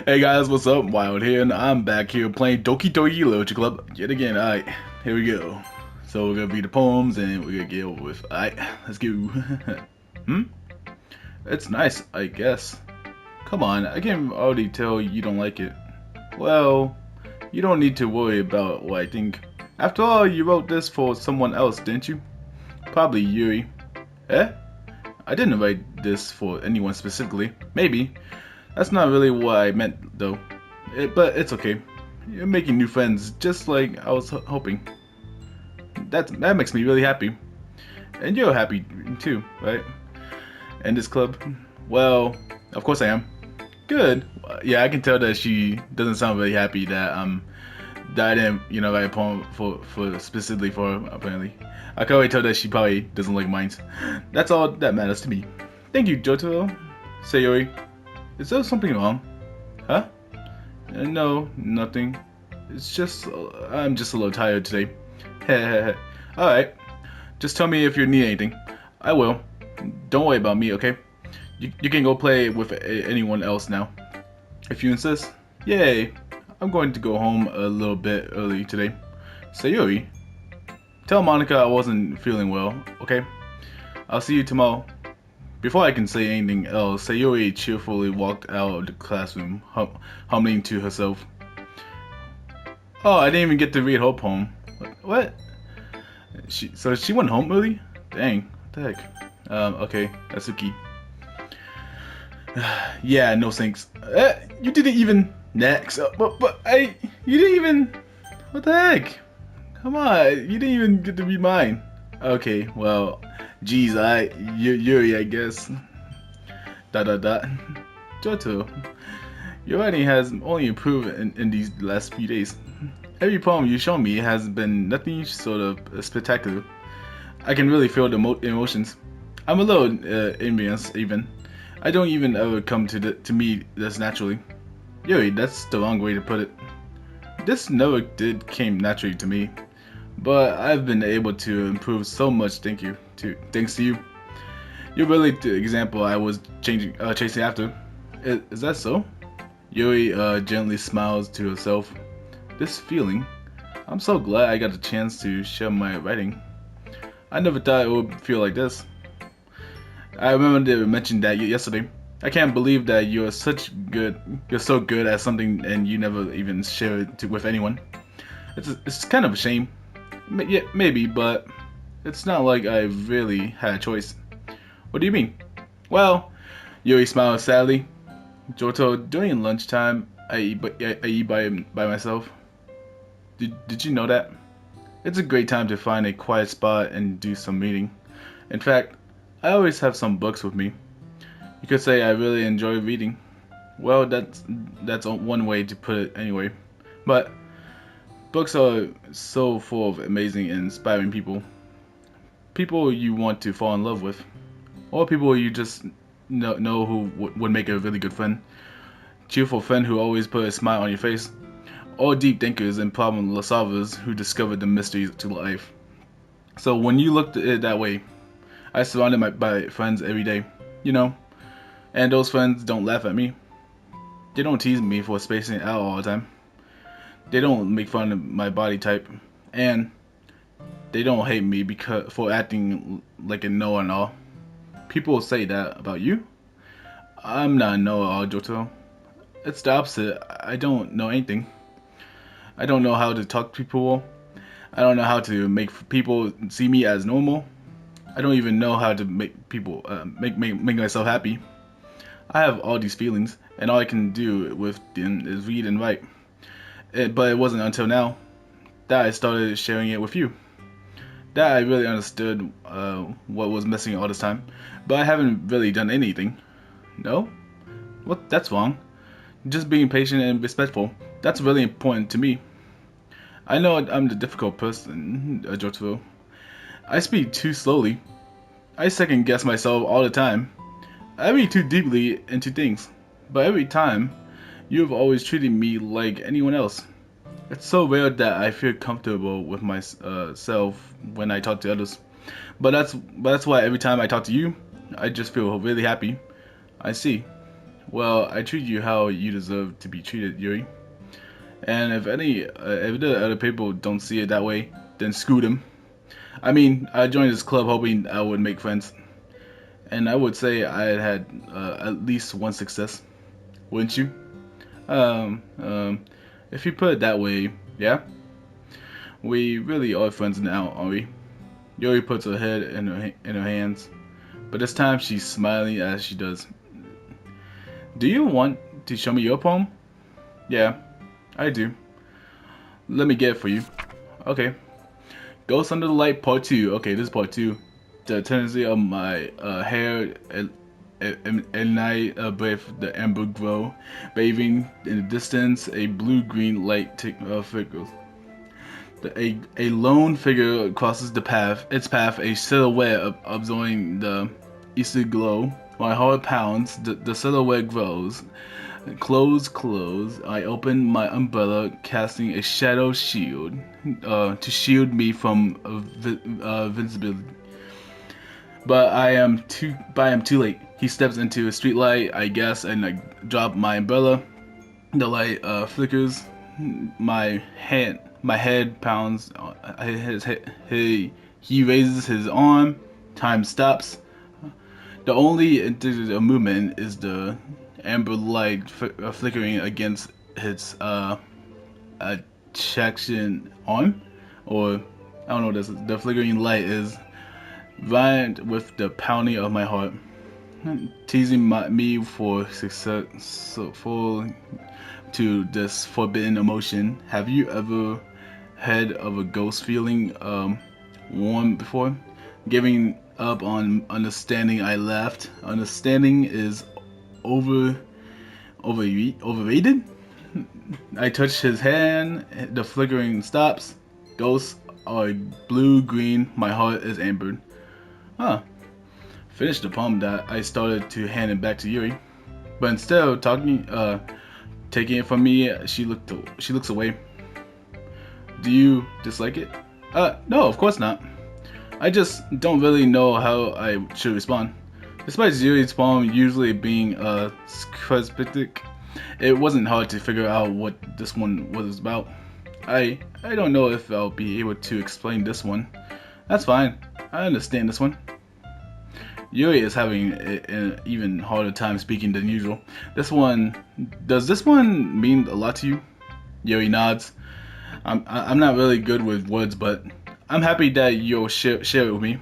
Hey guys, what's up? Wild here, and I'm back here playing Doki Doki Literature Club yet again. Alright, here we go. So we're gonna read the poems and we're gonna get over with. Alright, let's go. Hmm? It's nice, I guess. Come on, I can already tell you don't like it. Well, you don't need to worry about what I think. After all, you wrote this for someone else, didn't you? Probably Yuri. Eh? I didn't write this for anyone specifically. Maybe. That's not really what I meant, though. But it's okay. You're making new friends, just like I was hoping. That makes me really happy. And you're happy, too, right? And this club? Well, of course I am. Good. Yeah, I can tell that she doesn't sound really happy that I didn't, write a poem for specifically for her, apparently. I can already tell that she probably doesn't like mine. That's all that matters to me. Thank you, Jotaro. Sayori. Is there something wrong? Huh? No, nothing. It's just, I'm just a little tired today. Heh. Alright. Just tell me if you need anything. I will. Don't worry about me, okay? You can go play with anyone else now. If you insist. Yay. I'm going to go home a little bit early today. Sayori, tell Monica I wasn't feeling well, okay? I'll see you tomorrow. Before I can say anything else, Sayori cheerfully walked out of the classroom, humming to herself. Oh, I didn't even get to read her poem. What? So she went home early? Dang, what the heck? Okay, Asuki. Yeah, no thanks. You didn't even... Next. You didn't even... What the heck? Come on, you didn't even get to read mine. Okay, well, geez, Yuri, I guess. Dot. Johto, your writing has only improved in these last few days. Every poem you show me has been nothing sort of spectacular. I can really feel the emotions. I'm a little envious, even. I don't even ever come to me this naturally. Yuri, that's the wrong way to put it. This never came naturally to me. But I've been able to improve so much, thanks to you. You're really the example I was chasing after. Is that so? Yuri gently smiles to herself. This feeling, I'm so glad I got the chance to share my writing. I never thought it would feel like this. I remember they mentioned that yesterday. I can't believe that you're so good at something and you never even share it with anyone. It's kind of a shame. Yeah, maybe, but it's not like I really had a choice. What do you mean? Well, Yuri smiled sadly. Johto, during lunchtime, I eat by myself. Did you know that? It's a great time to find a quiet spot and do some reading. In fact, I always have some books with me. You could say I really enjoy reading. Well, that's one way to put it anyway. But books are so full of amazing and inspiring people. People you want to fall in love with. Or people you just know who would make a really good friend. Cheerful friend who always put a smile on your face. Or deep thinkers and problem solvers who discovered the mysteries to life. So when you look at it that way, I surrounded by friends every day. You know, and those friends don't laugh at me. They don't tease me for spacing out all the time. They don't make fun of my body type, and they don't hate me for acting like a know-it-all. People say that about you. I'm not a know-it-all, Johto. It's the opposite. I don't know anything. I don't know how to talk to people. I don't know how to make people see me as normal. I don't even know how to make people make myself happy. I have all these feelings, and all I can do with them is read and write. But it wasn't until now that I started sharing it with you that I really understood what was missing all this time. But I haven't really done anything. No? What? That's wrong. Just being patient and respectful. That's really important to me. I know I'm the difficult person, Jotaro. I speak too slowly. I second guess myself all the time. I read too deeply into things. But every time, you have always treated me like anyone else. It's so rare that I feel comfortable with myself when I talk to others. But that's why every time I talk to you, I just feel really happy. I see. Well, I treat you how you deserve to be treated, Yuri. And if the other people don't see it that way, then screw them. I mean, I joined this club hoping I would make friends, and I would say I had at least one success, wouldn't you? Um, um, if you put it that way, yeah. We really are friends now, aren't we? Yuri puts her head in her hands, but this time she's smiling as she does. Do you want to show me your poem? Yeah, I do. Let me get it for you. Okay. Ghost Under the Light Part 2. Okay, this is Part 2. The tendency of my hair at night with the amber glow, bathing in the distance, a blue-green light flickers. A lone figure crosses its path, a silhouette absorbing the easter glow. My heart pounds, the silhouette grows. Close. I open my umbrella, casting a shadow shield to shield me from visibility. But I am too late. He steps into a streetlight, I guess, and I drop my umbrella. The light flickers. My head pounds. He raises his arm. Time stops. The only indicative movement is the amber light flickering against his attraction arm, or I don't know what this is. The flickering light is violent with the pounding of my heart, teasing me for successful to this forbidden emotion. Have you ever heard of a ghost feeling warm before? Giving up on understanding, I laughed. Understanding is overrated? I touch his hand, the flickering stops. Ghosts are blue-green, my heart is ambered. Huh. Finished the poem that I started to hand it back to Yuri. But instead of taking it from me, she looks away. Do you dislike it? No, of course not. I just don't really know how I should respond. Despite Yuri's poem usually being cryptic, it wasn't hard to figure out what this one was about. I don't know if I'll be able to explain this one. That's fine. I understand this one. Yuri is having an even harder time speaking than usual. Does this one mean a lot to you? Yuri nods. I'm not really good with words, but I'm happy that you'll share it with me.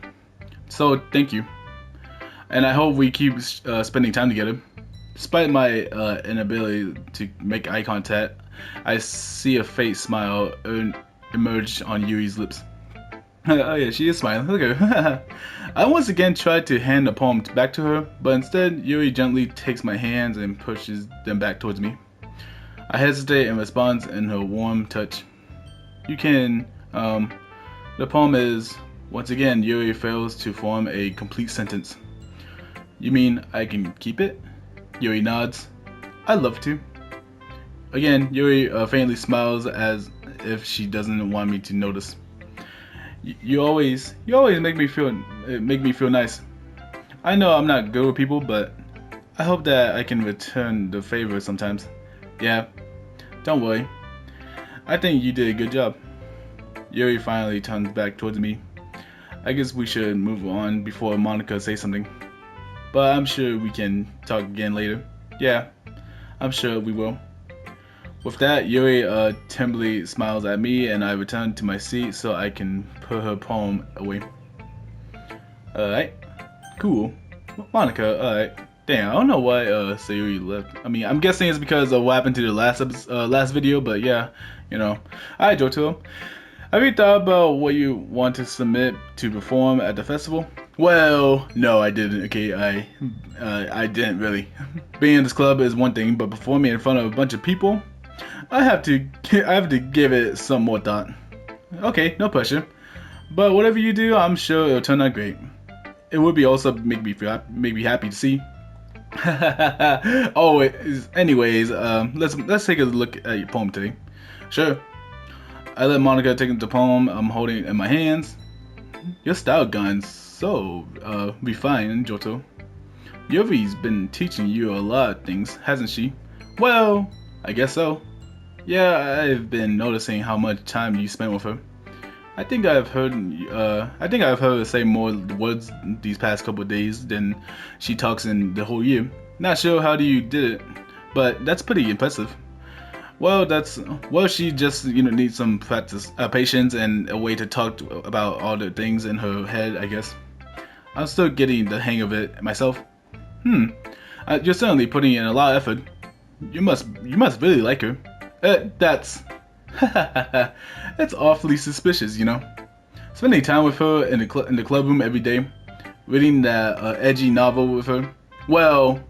So thank you. And I hope we keep spending time together. Despite my inability to make eye contact, I see a faint smile emerge on Yuri's lips. Oh yeah, she is smiling. Look at her. I once again tried to hand the poem back to her, but instead Yuri gently takes my hands and pushes them back towards me. I hesitate and responds in her warm touch. You can, the poem is, once again, Yuri fails to form a complete sentence. You mean I can keep it? Yuri nods. I'd love to. Again, Yuri faintly smiles as if she doesn't want me to notice. You always make me feel nice. I know I'm not good with people, but I hope that I can return the favor sometimes. Yeah, don't worry. I think you did a good job. Yuri finally turns back towards me. I guess we should move on before Monica says something. But I'm sure we can talk again later. Yeah, I'm sure we will. With that, Yuri timidly smiles at me, and I return to my seat so I can put her poem away. Alright, cool. Monica, alright. Damn, I don't know why Sayori left. I mean, I'm guessing it's because of what happened to the last video, but yeah, you know. Alright, Johto. Have you thought about what you want to submit to perform at the festival? Well, no, I didn't. Okay, I didn't really. Being in this club is one thing, but performing in front of a bunch of people, I have to give it some more thought. Okay, no pressure. But whatever you do, I'm sure it'll turn out great. It would be also make me happy to see. Anyways, let's take a look at your poem today. Sure. I let Monica take the poem I'm holding in my hands. Your style gun so refined, Johto. Yuri's been teaching you a lot of things, hasn't she? Well, I guess so. Yeah, I've been noticing how much time you spend with her. I think I've heard her say more words these past couple of days than she talks in the whole year. Not sure how you did it, but that's pretty impressive. Well, she just needs some practice, patience, and a way to talk about all the things in her head. I guess I'm still getting the hang of it myself. Hmm, you're certainly putting in a lot of effort. You must really like her. That's that's awfully suspicious, you know. Spending time with her in the club room every day, reading that edgy novel with her. Well,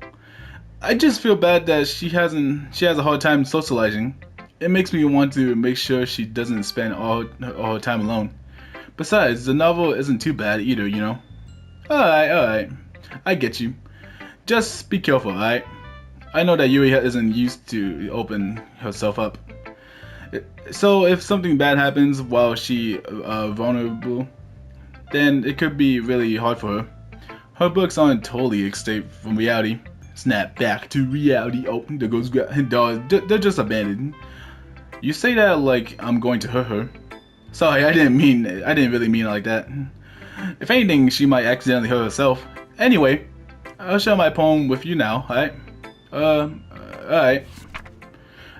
I just feel bad that she has a hard time socializing. It makes me want to make sure she doesn't spend all her time alone. Besides, the novel isn't too bad either, you know. Alright, I get you. Just be careful, alright? I know that Yuri isn't used to open herself up. So if something bad happens while she vulnerable, then it could be really hard for her. Her books aren't totally escape from reality. Snap back to reality. Oh, there goes dogs. They're just abandoned. You say that like I'm going to hurt her. Sorry, I didn't really mean it like that. If anything, she might accidentally hurt herself. Anyway, I'll share my poem with you now, alright? Alright.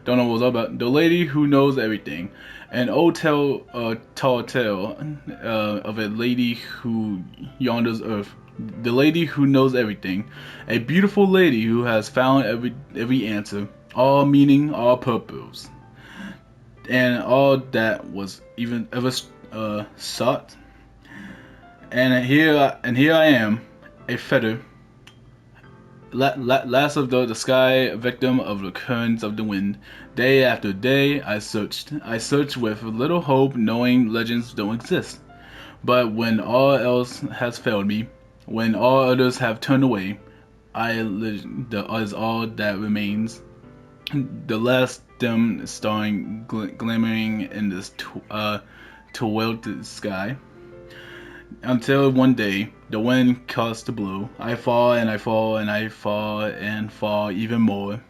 Don't know what it was all about. The lady who knows everything. An old tall tale of a lady who yonders earth. The lady who knows everything. A beautiful lady who has found every answer. All meaning, all purpose. And all that was even ever sought. And here I am, a feather. Last of the sky, victim of the currents of the wind. Day after day, I searched with little hope, knowing legends don't exist. But when all else has failed me, when all others have turned away, is all that remains. The last dim star glimmering in this twilight sky. Until one day, the wind caused to blow. I fall and I fall and I fall and fall even more.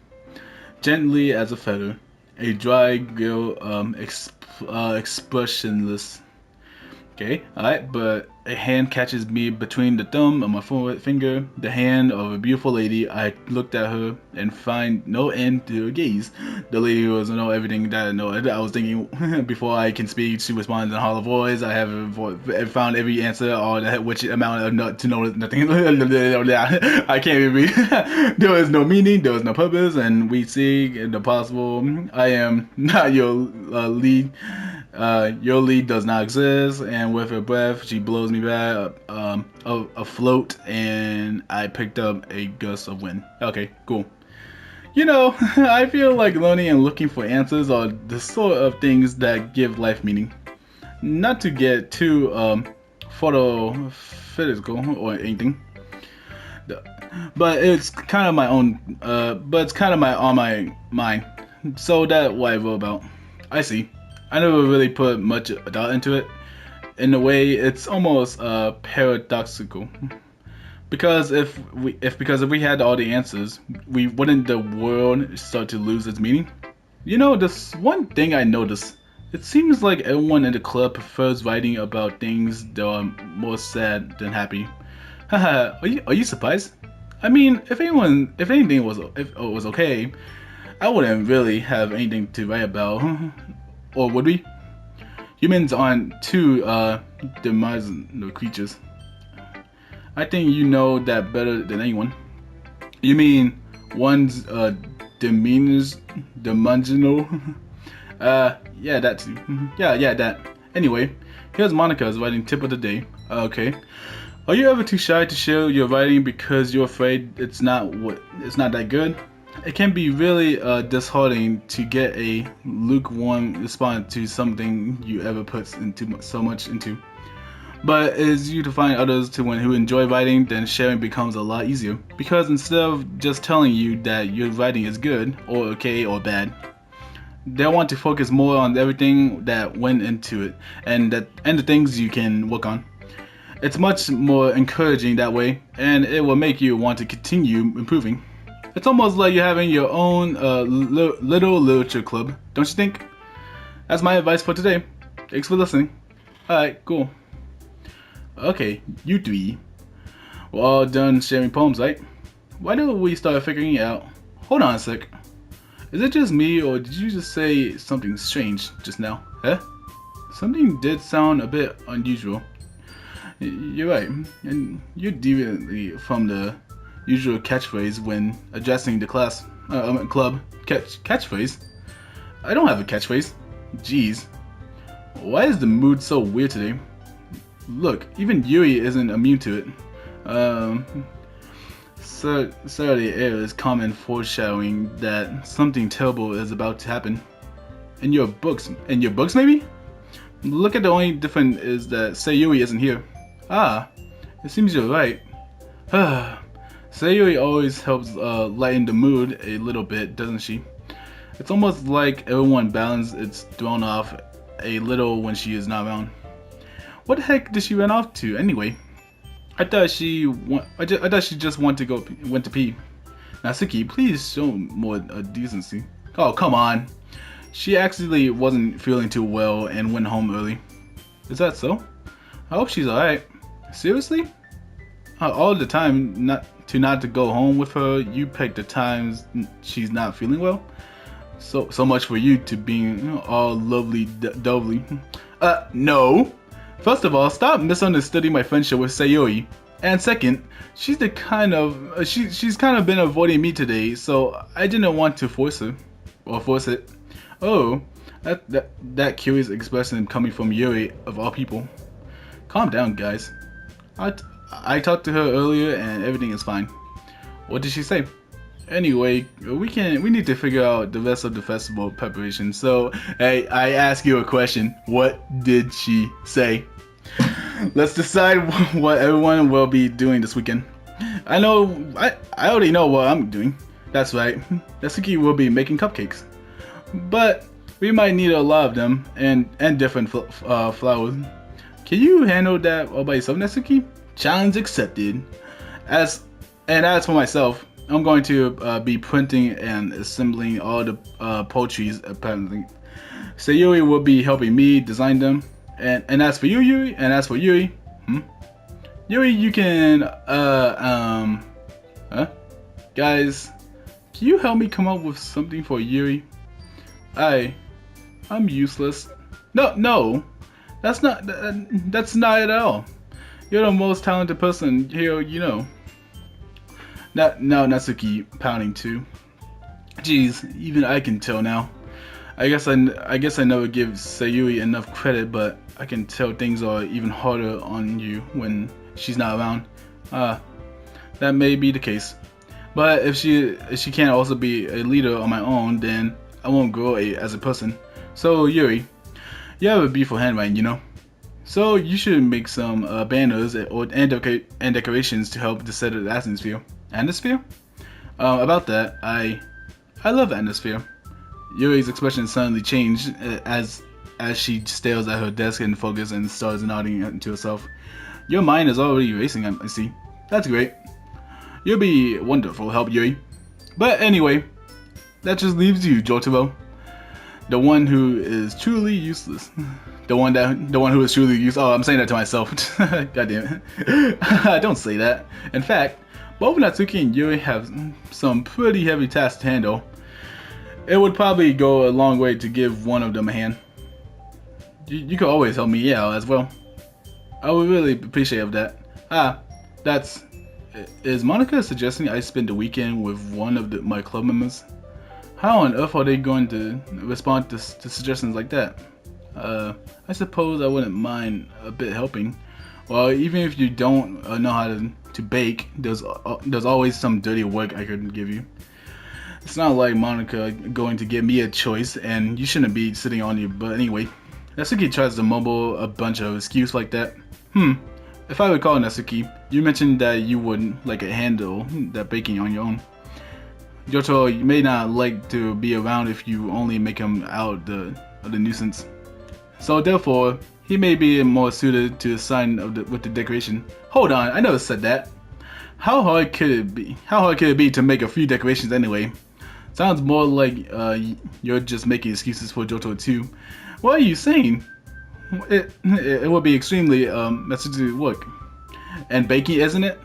Gently as a feather, a dry girl, expressionless. Okay, alright, but a hand catches me between the thumb and my finger, the hand of a beautiful lady. I looked at her and find no end to her gaze. The lady who doesn't know everything that I know. I was thinking before I can speak, she responds in a hollow voice. I have found every answer, or which amount of to know nothing. I can't even read. There is no meaning, there is no purpose, and we see the possible. I am not your lead. Your lead does not exist, and with her breath, she blows me back afloat, and I picked up a gust of wind. Okay, cool. You know, I feel like learning and looking for answers are the sort of things that give life meaning. Not to get too physical or anything, but it's kind of my own. But it's kind of on my mind. So that's what I wrote about. I see. I never really put much thought into it. In a way, it's almost paradoxical. Because if we had all the answers, wouldn't the world start to lose its meaning? You know, this one thing I noticed. It seems like everyone in the club prefers writing about things that are more sad than happy. Haha, are you surprised? I mean, if anything was okay, I wouldn't really have anything to write about. Or would we? Humans aren't too dimensional creatures. I think you know that better than anyone. You mean one's dimensional? Yeah, that too. Yeah, that. Anyway, here's Monica's writing tip of the day. Okay. Are you ever too shy to share your writing because you're afraid it's not that good? It can be really disheartening to get a lukewarm response to something you ever put so much into. But it is you to find others who enjoy writing, then sharing becomes a lot easier. Because instead of just telling you that your writing is good, or okay, or bad, they want to focus more on everything that went into it, and the things you can work on. It's much more encouraging that way, and it will make you want to continue improving. It's almost like you're having your own little literature club, don't you think? That's my advice for today. Thanks for listening. Alright, cool. Okay, you three. We're all done sharing poems, right? Why don't we start figuring it out? Hold on a sec. Is it just me, or did you just say something strange just now? Huh? Something did sound a bit unusual. You're right, and you're deviantly from the usual catchphrase when addressing the club. Catchphrase? I don't have a catchphrase. Jeez. Why is the mood so weird today? Look, even Yuri isn't immune to it. Saturday air is common foreshadowing that something terrible is about to happen. In your books maybe? Look at the only difference is that Sayori isn't here. Ah, it seems you're right. Sayori always helps lighten the mood a little bit, doesn't she? It's almost like everyone balance is thrown off a little when she is not around. What the heck did she run off to anyway? I thought she just went to pee. Natsuki, please show more decency. Oh, come on. She actually wasn't feeling too well and went home early. Is that so? I hope she's alright. Seriously? All the time not to go home with her, you pick the times she's not feeling well? So much for you to being all lovely dovely. No. First of all, stop misunderstanding my friendship with Sayori. And second, she's kind of been avoiding me today, so I didn't want to force it. Oh, that curious expression coming from Yuri of all people. Calm down, guys. I talked to her earlier and everything is fine. What did she say? Anyway, we need to figure out the rest of the festival preparation. So, hey, I ask you a question. What did she say? Let's decide what everyone will be doing this weekend. I already know what I'm doing. That's right. Natsuki will be making cupcakes. But we might need a lot of them and different flowers. Can you handle that all by yourself, Natsuki? Challenge accepted. As for myself, I'm going to be printing and assembling all the poetries apparently. Sayori will be helping me design them. And as for you, Yuri, Yuri, you can guys, can you help me come up with something for Yuri? I'm useless. No, that's not at all. You're the most talented person here, you know. Now Natsuki pounding too. Jeez, even I can tell now. I guess I never give Sayuri enough credit, but I can tell things are even harder on you when she's not around. That may be the case. But if she can't also be a leader on my own, then I won't grow as a person. So Yuri, you have a beautiful handwriting, you know. So you should make some banners and decorations to help to set the atmosphere. Atmosphere? About that, I love atmosphere. Yuri's expression suddenly changed as she stares at her desk and focuses and starts nodding to herself. Your mind is already racing, I see. That's great. You'll be wonderful help, Yuri. But anyway, that just leaves you, Jotaro. The one who is truly useless. The one who is truly useless. Oh, I'm saying that to myself. God damn it. Don't say that. In fact, both Natsuki and Yuri have some pretty heavy tasks to handle. It would probably go a long way to give one of them a hand. You could always help me out as well. I would really appreciate that. Is Monica suggesting I spend the weekend with one of my club members? How on earth are they going to respond to suggestions like that? I suppose I wouldn't mind a bit helping. Well, even if you don't know how to bake, there's always some dirty work I could give you. It's not like Monica going to give me a choice, and you shouldn't be sitting on your butt anyway. Natsuki tries to mumble a bunch of excuses like that. If I recall, Natsuki, you mentioned that you would like to handle that baking on your own. Johto, you may not like to be around if you only make him out the nuisance. So therefore, He may be more suited to a sign of with the decoration. Hold on, I never said that. How hard could it be? How hard could it be to make a few decorations anyway? Sounds more like you're just making excuses for Johto too. What are you saying? It would be extremely messy to work. And baking, isn't it?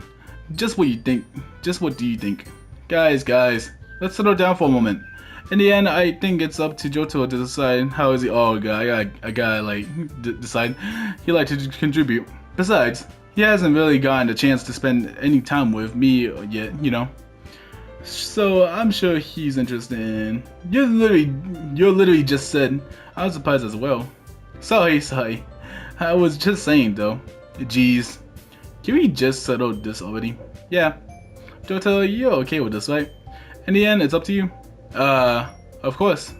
Just what you think. Just what do you think? Guys, let's settle down for a moment. In the end, I think it's up to Johto to decide how is he. Oh god, I gotta like decide. He like to contribute. Besides, he hasn't really gotten a chance to spend any time with me yet, you know. So I'm sure he's interested in. You literally just said. I was surprised as well. Sorry. I was just saying though. Jeez. Can we just settle this already? Yeah. Johto, you're okay with this, right? In the end, it's up to you. Of course.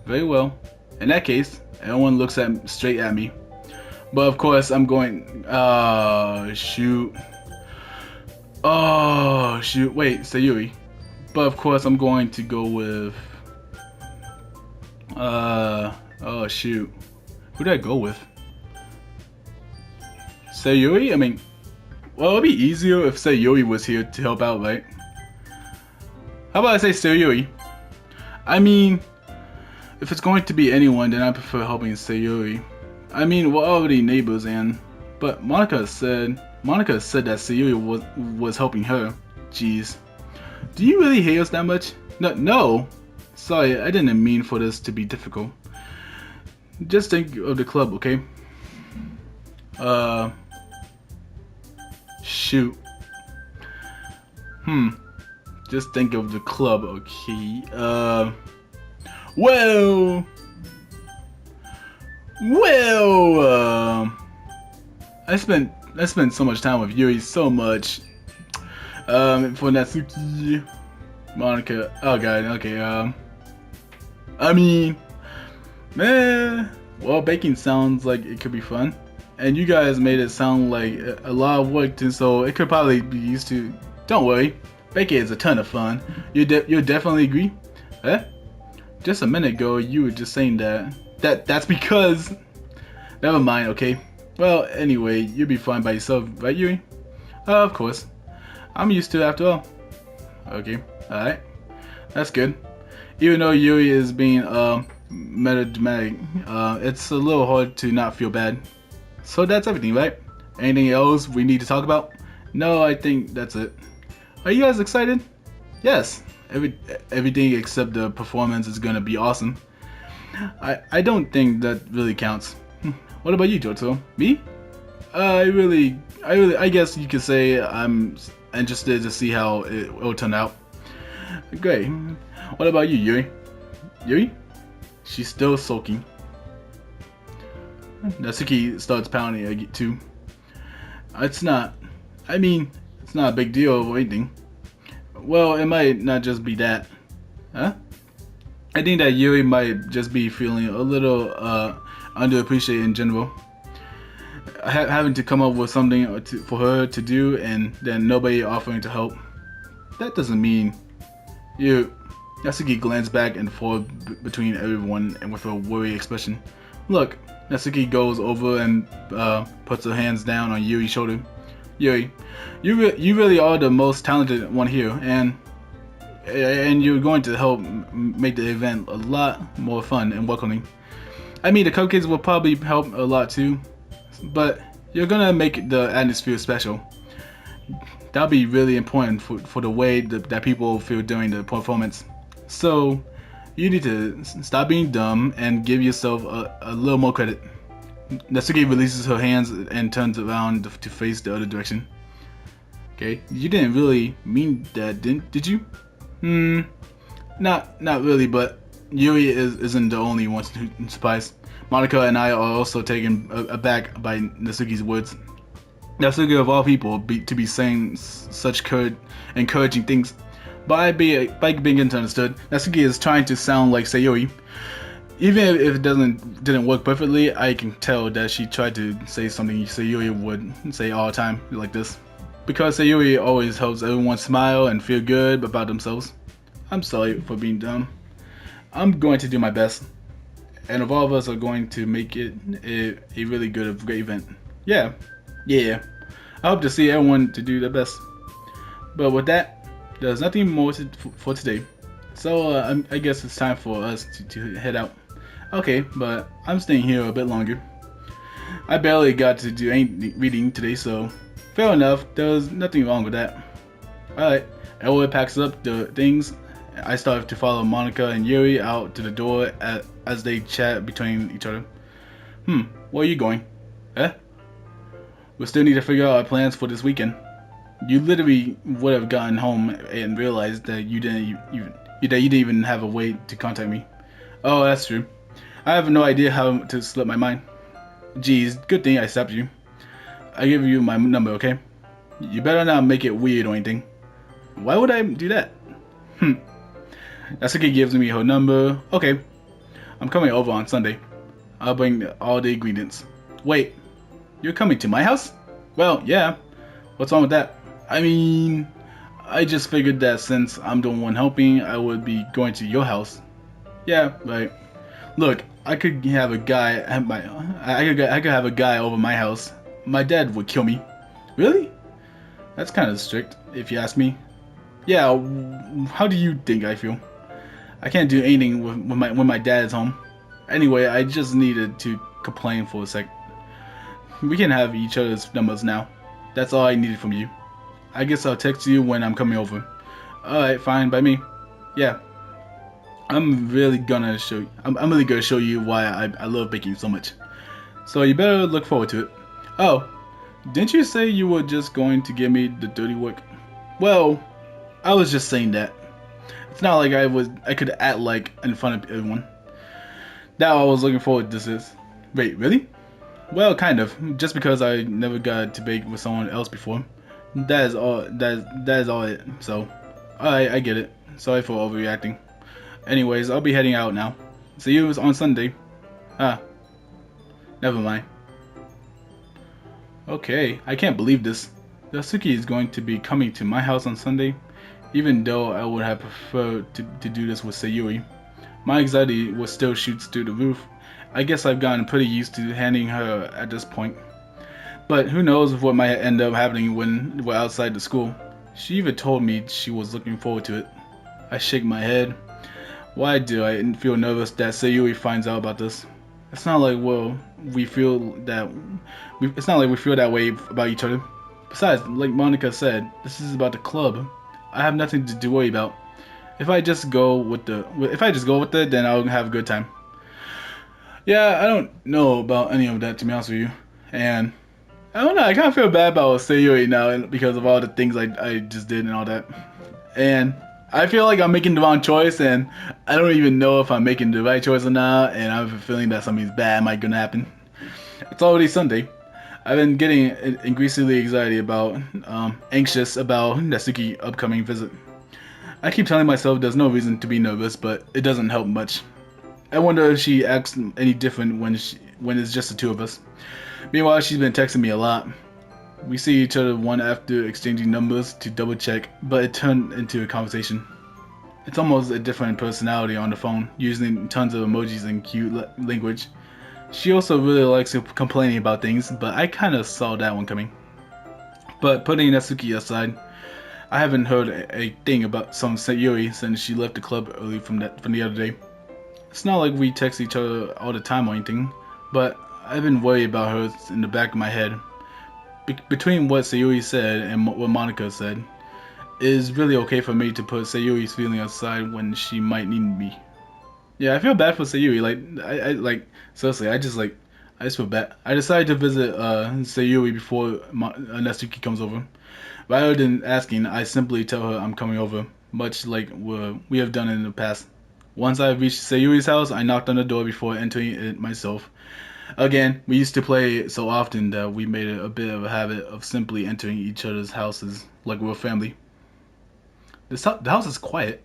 Very well. In that case, everyone looks straight at me. But of course, I'm going. Shoot. Oh shoot. Wait, Sayori. But of course, I'm going to go with. Oh shoot. Who did I go with? Sayori? I mean, well, it'd be easier if Sayori was here to help out, right? How about I say Sayori? I mean, if it's going to be anyone, then I prefer helping Sayori. I mean, we're already neighbors, but Monica said that Sayori was helping her. Jeez, do you really hate us that much? No. Sorry, I didn't mean for this to be difficult. Just think of the club, okay? Shoot. Just think of the club, okay? Well, I spent so much time with Yuri, so much. For Natsuki, Monica. Oh god, okay. I mean, man. Well, baking sounds like it could be fun, and you guys made it sound like a lot of work, and so it could probably be used to. Don't worry, baking is a ton of fun. You definitely agree? Eh? Just a minute ago, you were just saying that. That's because. Never mind. Okay. Well, anyway, you'll be fine by yourself, right, Yuri? Of course. I'm used to it after all. Okay. All right. That's good. Even though Yuri is being melodramatic, it's a little hard to not feel bad. So that's everything, right? Anything else we need to talk about? No, I think that's it. Are you guys excited? Yes. Everything except the performance is gonna be awesome. I don't think that really counts. What about you, Johto? Me? I guess you could say I'm interested to see how it will turn out. Great. What about you, Yuri? Yuri? She's still sulking. Natsuki starts pounding too. It's not a big deal or anything. Well, it might not just be that. Huh? I think that Yuri might just be feeling a little underappreciated in general. Having to come up with something for her to do and then nobody offering to help. That doesn't mean you. Natsuki glanced back and forth between everyone and with a worried expression. Look, Natsuki goes over and puts her hands down on Yuri's shoulder. Yuri, you really are the most talented one here, and you're going to help make the event a lot more fun and welcoming. I mean, the cupcakes will probably help a lot too, but you're gonna make the atmosphere special. That'll be really important for the way that people feel during the performance. So, you need to stop being dumb and give yourself a little more credit. Natsuki releases her hands and turns around to face the other direction. Okay, you didn't really mean that, did you? Not really, but Yuri isn't the only one surprised. Monica and I are also taken aback by Natsuki's words. Natsuki of all people to be saying such encouraging things. By being understood, Natsuki is trying to sound like Sayori. Even if it didn't work perfectly, I can tell that she tried to say something Sayori would say all the time, like this. Because Sayori always helps everyone smile and feel good about themselves. I'm sorry for being dumb. I'm going to do my best. and if all of us are going to make it a really great event. Yeah, yeah. I hope to see everyone to do their best. But with that, there's nothing more for today. So I guess it's time for us to head out. Okay, but I'm staying here a bit longer. I barely got to do any reading today, so fair enough. There was nothing wrong with that. Alright, everyone packs up the things. I start to follow Monica and Yuri out to the door as they chat between each other. Where are you going? Eh? We still need to figure out our plans for this weekend. You literally would have gotten home and realized that you didn't even have a way to contact me. Oh, that's true. I have no idea how to slip my mind. Geez, good thing I stopped you. I give you my number, okay? You better not make it weird or anything. Why would I do that? Natsuki gives me her number. Okay. I'm coming over on Sunday. I'll bring all the ingredients. Wait, you're coming to my house? Well, yeah. What's wrong with that? I mean, I just figured that since I'm the one helping, I would be going to your house. Yeah, right. Look, I could have a guy at I could have a guy over my house. My dad would kill me. Really? That's kind of strict, if you ask me. Yeah, how do you think I feel? I can't do anything when my dad is home. Anyway, I just needed to complain for a sec. We can have each other's numbers now. That's all I needed from you. I guess I'll text you when I'm coming over. Alright, fine by me. Yeah. I'm really gonna show you why I love baking so much. So you better look forward to it. Oh, didn't you say you were just going to give me the dirty work? Well, I was just saying that. It's not like I could act like in front of everyone. That I was looking forward to this. Wait, really? Well, kind of. Just because I never got to bake with someone else before. That is all. That is all it. So, I get it. Sorry for overreacting. Anyways, I'll be heading out now. See you on Sunday. Ah, never mind. Okay, I can't believe this. Yasuki is going to be coming to my house on Sunday, even though I would have preferred to do this with Sayori. My anxiety was still shoots through the roof. I guess I've gotten pretty used to handling her at this point. But who knows what might end up happening when we're outside the school. She even told me she was looking forward to it. I shake my head. Why do I feel nervous that Sayori finds out about this? It's not like it's not like we feel that way about each other. Besides, like Monica said, this is about the club. I have nothing to worry about. If I just go with it, then I'll have a good time. Yeah, I don't know about any of that, to be honest with you. And I don't know, I kind of feel bad about Sayori now because of all the things I just did and all that. And I feel like I'm making the wrong choice, and I don't even know if I'm making the right choice or not, and I have a feeling that something's bad might gonna happen. It's already Sunday. I've been getting increasingly anxious about Natsuki's upcoming visit. I keep telling myself there's no reason to be nervous, but it doesn't help much. I wonder if she acts any different when it's just the two of us. Meanwhile, she's been texting me a lot. We see each other one after exchanging numbers to double check, but it turned into a conversation. It's almost a different personality on the phone, using tons of emojis and cute language. She also really likes complaining about things, but I kinda saw that one coming. But putting Natsuki aside, I haven't heard a thing about some Sayori since she left the club early from the other day. It's not like we text each other all the time or anything, but I've been worried about her in the back of my head. Between what Sayori said and what Monica said, it is really okay for me to put Sayori's feeling aside when she might need me. Yeah, I feel bad for Sayori. Like seriously, I just feel bad. I decided to visit Sayori before Natsuki comes over. Rather than asking, I simply tell her I'm coming over, much like we have done in the past. Once I reached Sayuri's house, I knocked on the door before entering it myself. Again, we used to play so often that we made it a bit of a habit of simply entering each other's houses like we're family. The house is quiet.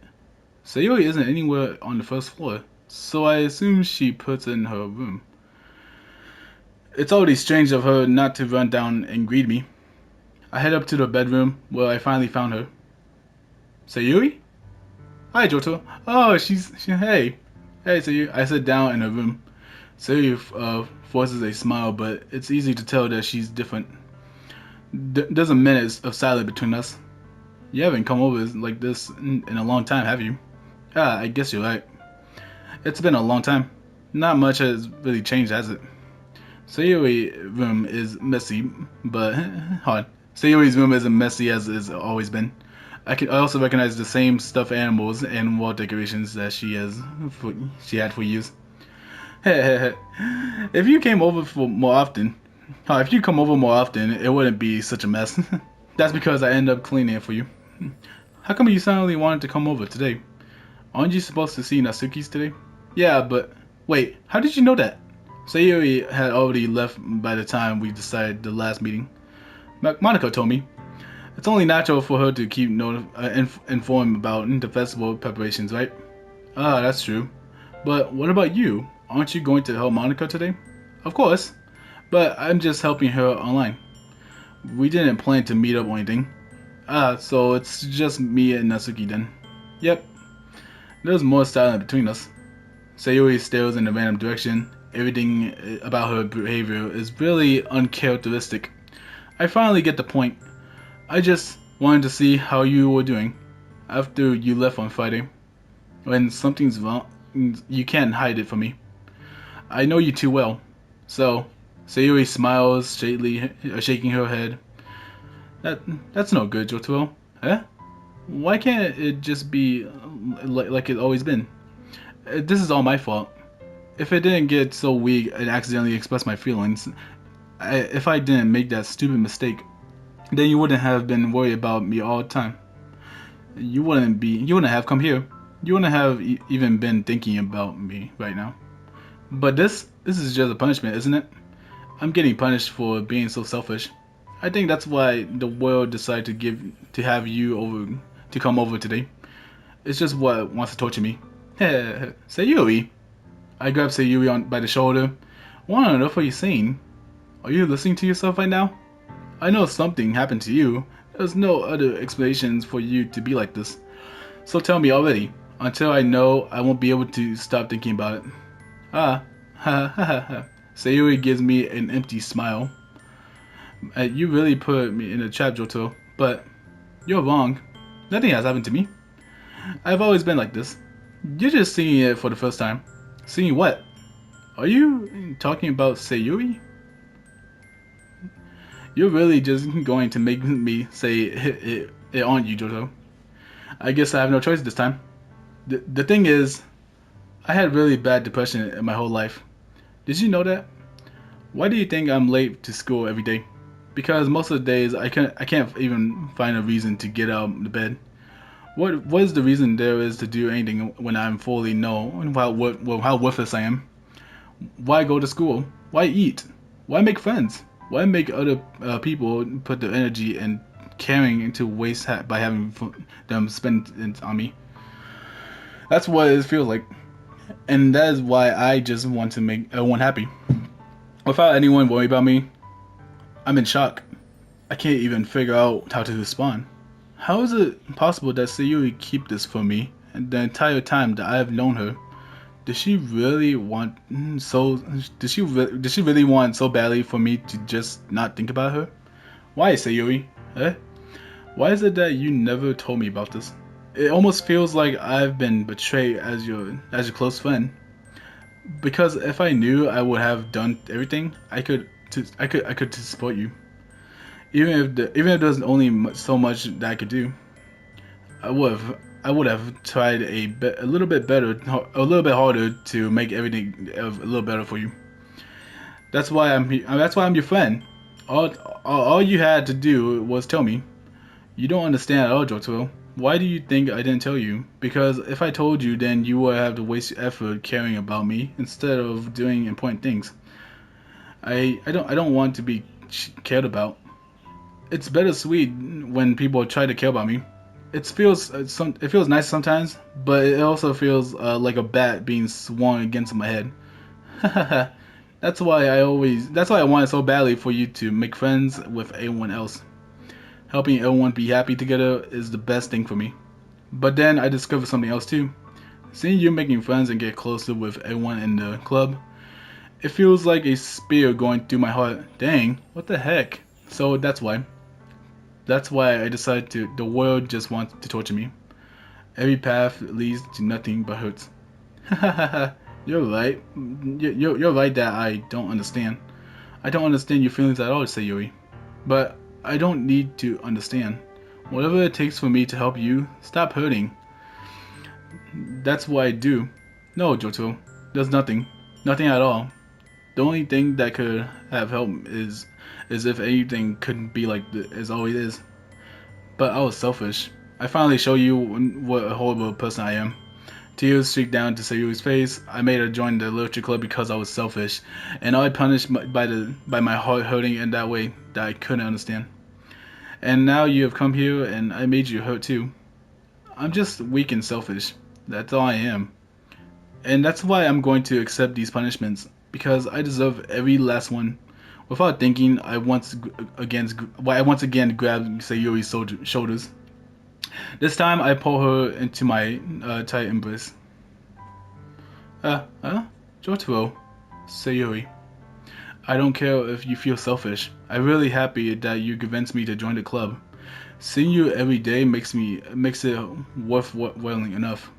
Sayori isn't anywhere on the first floor, so I assume she puts in her room. It's already strange of her not to run down and greet me. I head up to the bedroom where I finally found her. Sayori? Hi, Johto. Oh, hey. Hey, Sayori. I sit down in her room. Sayori forces a smile, but it's easy to tell that she's different. Doesn't minutes of silence between us. You haven't come over like this in a long time, have you? Ah, I guess you're right. It's been a long time. Not much has really changed, has it? Sayori's room is messy, but hard. Sayori's room isn't messy as it's always been. I also recognize the same stuffed animals and wall decorations that she had for years. If you came over for more often, if you come over more often, it wouldn't be such a mess. That's because I end up cleaning it for you. How come you suddenly wanted to come over today? Aren't you supposed to see Natsuki's today? Yeah, but wait, how did you know that? Sayori had already left by the time we decided the last meeting. Monica told me. It's only natural for her to keep informed about the festival preparations, right? Ah, that's true. But what about you? Aren't you going to help Monica today? Of course, but I'm just helping her online. We didn't plan to meet up or anything. Ah, so it's just me and Natsuki then. Yep. There's more silence between us. Sayori stares in a random direction. Everything about her behavior is really uncharacteristic. I finally get the point. I just wanted to see how you were doing after you left on Friday. When something's wrong, you can't hide it from me. I know you too well. So, Sayori smiles, shaking her head. That's no good, Jotaro. Huh? Why can't it just be like it's always been? This is all my fault. If it didn't get so weak and accidentally express my feelings, if I didn't make that stupid mistake, then you wouldn't have been worried about me all the time. You wouldn't have come here. You wouldn't have even been thinking about me right now. But this is just a punishment, isn't it? I'm getting punished for being so selfish. I think that's why the world decided to have you over to come over today. It's just what wants to torture me. Sayuri. I grabbed Sayuri by the shoulder. What on earth are you saying? Are you listening to yourself right now? I know something happened to you. There's no other explanations for you to be like this. So tell me already. Until I know, I won't be able to stop thinking about it. Ah, ha ha ha ha. Sayuri gives me an empty smile. You really put me in a trap, Johto, but you're wrong. Nothing has happened to me. I've always been like this. You're just seeing it for the first time. Seeing what? Are you talking about Sayuri? You're really just going to make me say it on you, Johto. I guess I have no choice this time. The thing is, I had really bad depression in my whole life. Did you know that? Why do you think I'm late to school every day? Because most of the days I can't even find a reason to get out of the bed. What is the reason there is to do anything when I'm fully know how worthless I am? Why go to school? Why eat? Why make friends? Why make other people put their energy and caring into waste by having them spend it on me? That's what it feels like, and that is why I just want to make everyone happy. Without anyone worry about me, I'm in shock. I can't even figure out how to respond. How is it possible that Sayuri keep this from me and the entire time that I have known her? Does she really want Does she really want so badly for me to just not think about her? Why, Sayuri? Eh? Why is it that you never told me about this? It almost feels like I've been betrayed as your close friend. Because if I knew, I would have done everything I could to support you. Even if there's only so much that I could do, I would have tried a little bit better, a little bit harder to make everything a little better for you. That's why I'm your friend. All you had to do was tell me. You don't understand at all, Jotaro. Why do you think I didn't tell you? Because if I told you, then you would have to waste your effort caring about me instead of doing important things. I don't want to be cared about. It's bittersweet when people try to care about me. It feels nice sometimes, but it also feels like a bat being swung against my head. That's why I wanted so badly for you to make friends with everyone else. Helping everyone be happy together is the best thing for me. But then I discovered something else too. Seeing you making friends and get closer with everyone in the club, It feels like a spear going through my heart. Dang, what the heck? So that's why. That's why I decided to. The world just wants to torture me. Every path leads to nothing but hurts. You're right. You're right that I don't understand. I don't understand your feelings at all, Sayori. But I don't need to understand. Whatever it takes for me to help you, stop hurting. That's what I do. No, Johto. There's nothing. Nothing at all. The only thing that could have helped is if anything couldn't be like as always is. But I was selfish. I finally show you what a horrible person I am. Tears streaked down to Sayuri's face. I made her join the literature club because I was selfish, and I punished by my heart hurting in that way that I couldn't understand. And now you have come here, and I made you hurt too. I'm just weak and selfish. That's all I am. And that's why I'm going to accept these punishments, because I deserve every last one. Without thinking, I once again grabbed Sayuri's shoulders. This time, I pull her into my tight embrace. Jotaro, Sayori. I don't care if you feel selfish. I'm really happy that you convinced me to join the club. Seeing you every day makes it worthwhile enough.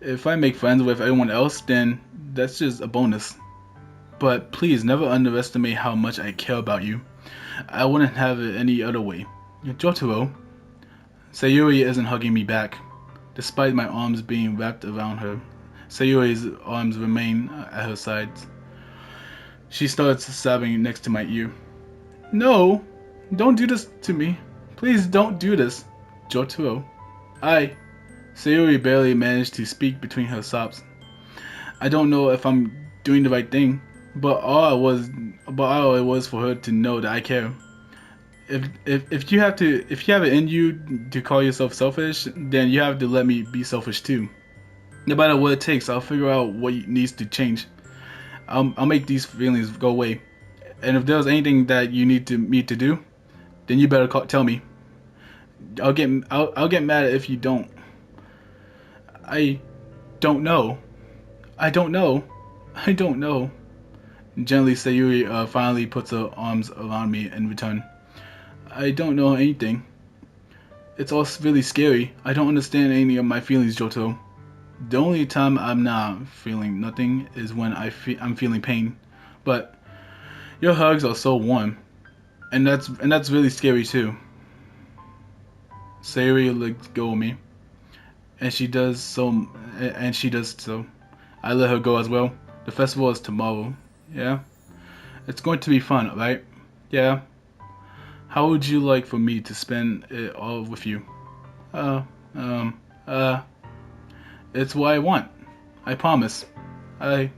If I make friends with everyone else, then that's just a bonus. But please never underestimate how much I care about you. I wouldn't have it any other way. Jotaro. Sayori isn't hugging me back. Despite my arms being wrapped around her, Sayori's arms remain at her sides. She starts sobbing next to my ear. No! Don't do this to me. Please don't do this. Jotaro. Sayori barely managed to speak between her sobs. I don't know if I'm doing the right thing, but all it was for her to know that I care. If you have it in you to call yourself selfish, then you have to let me be selfish too. No matter what it takes, I'll figure out what needs to change. I'll make these feelings go away. And if there's anything that you need me to do, then you better tell me. I'll get mad if you don't. I don't know. I don't know. I don't know. Gently, Sayuri finally puts her arms around me in return. I don't know anything. It's all really scary. I don't understand any of my feelings, Johto. The only time I'm not feeling nothing is when I'm feeling pain. But your hugs are so warm, and that's really scary too. Sayori let go of me, and she does so. I let her go as well. The festival is tomorrow. Yeah, it's going to be fun, right? Yeah. How would you like for me to spend it all with you? Uh, um, uh, it's what I want. I promise. I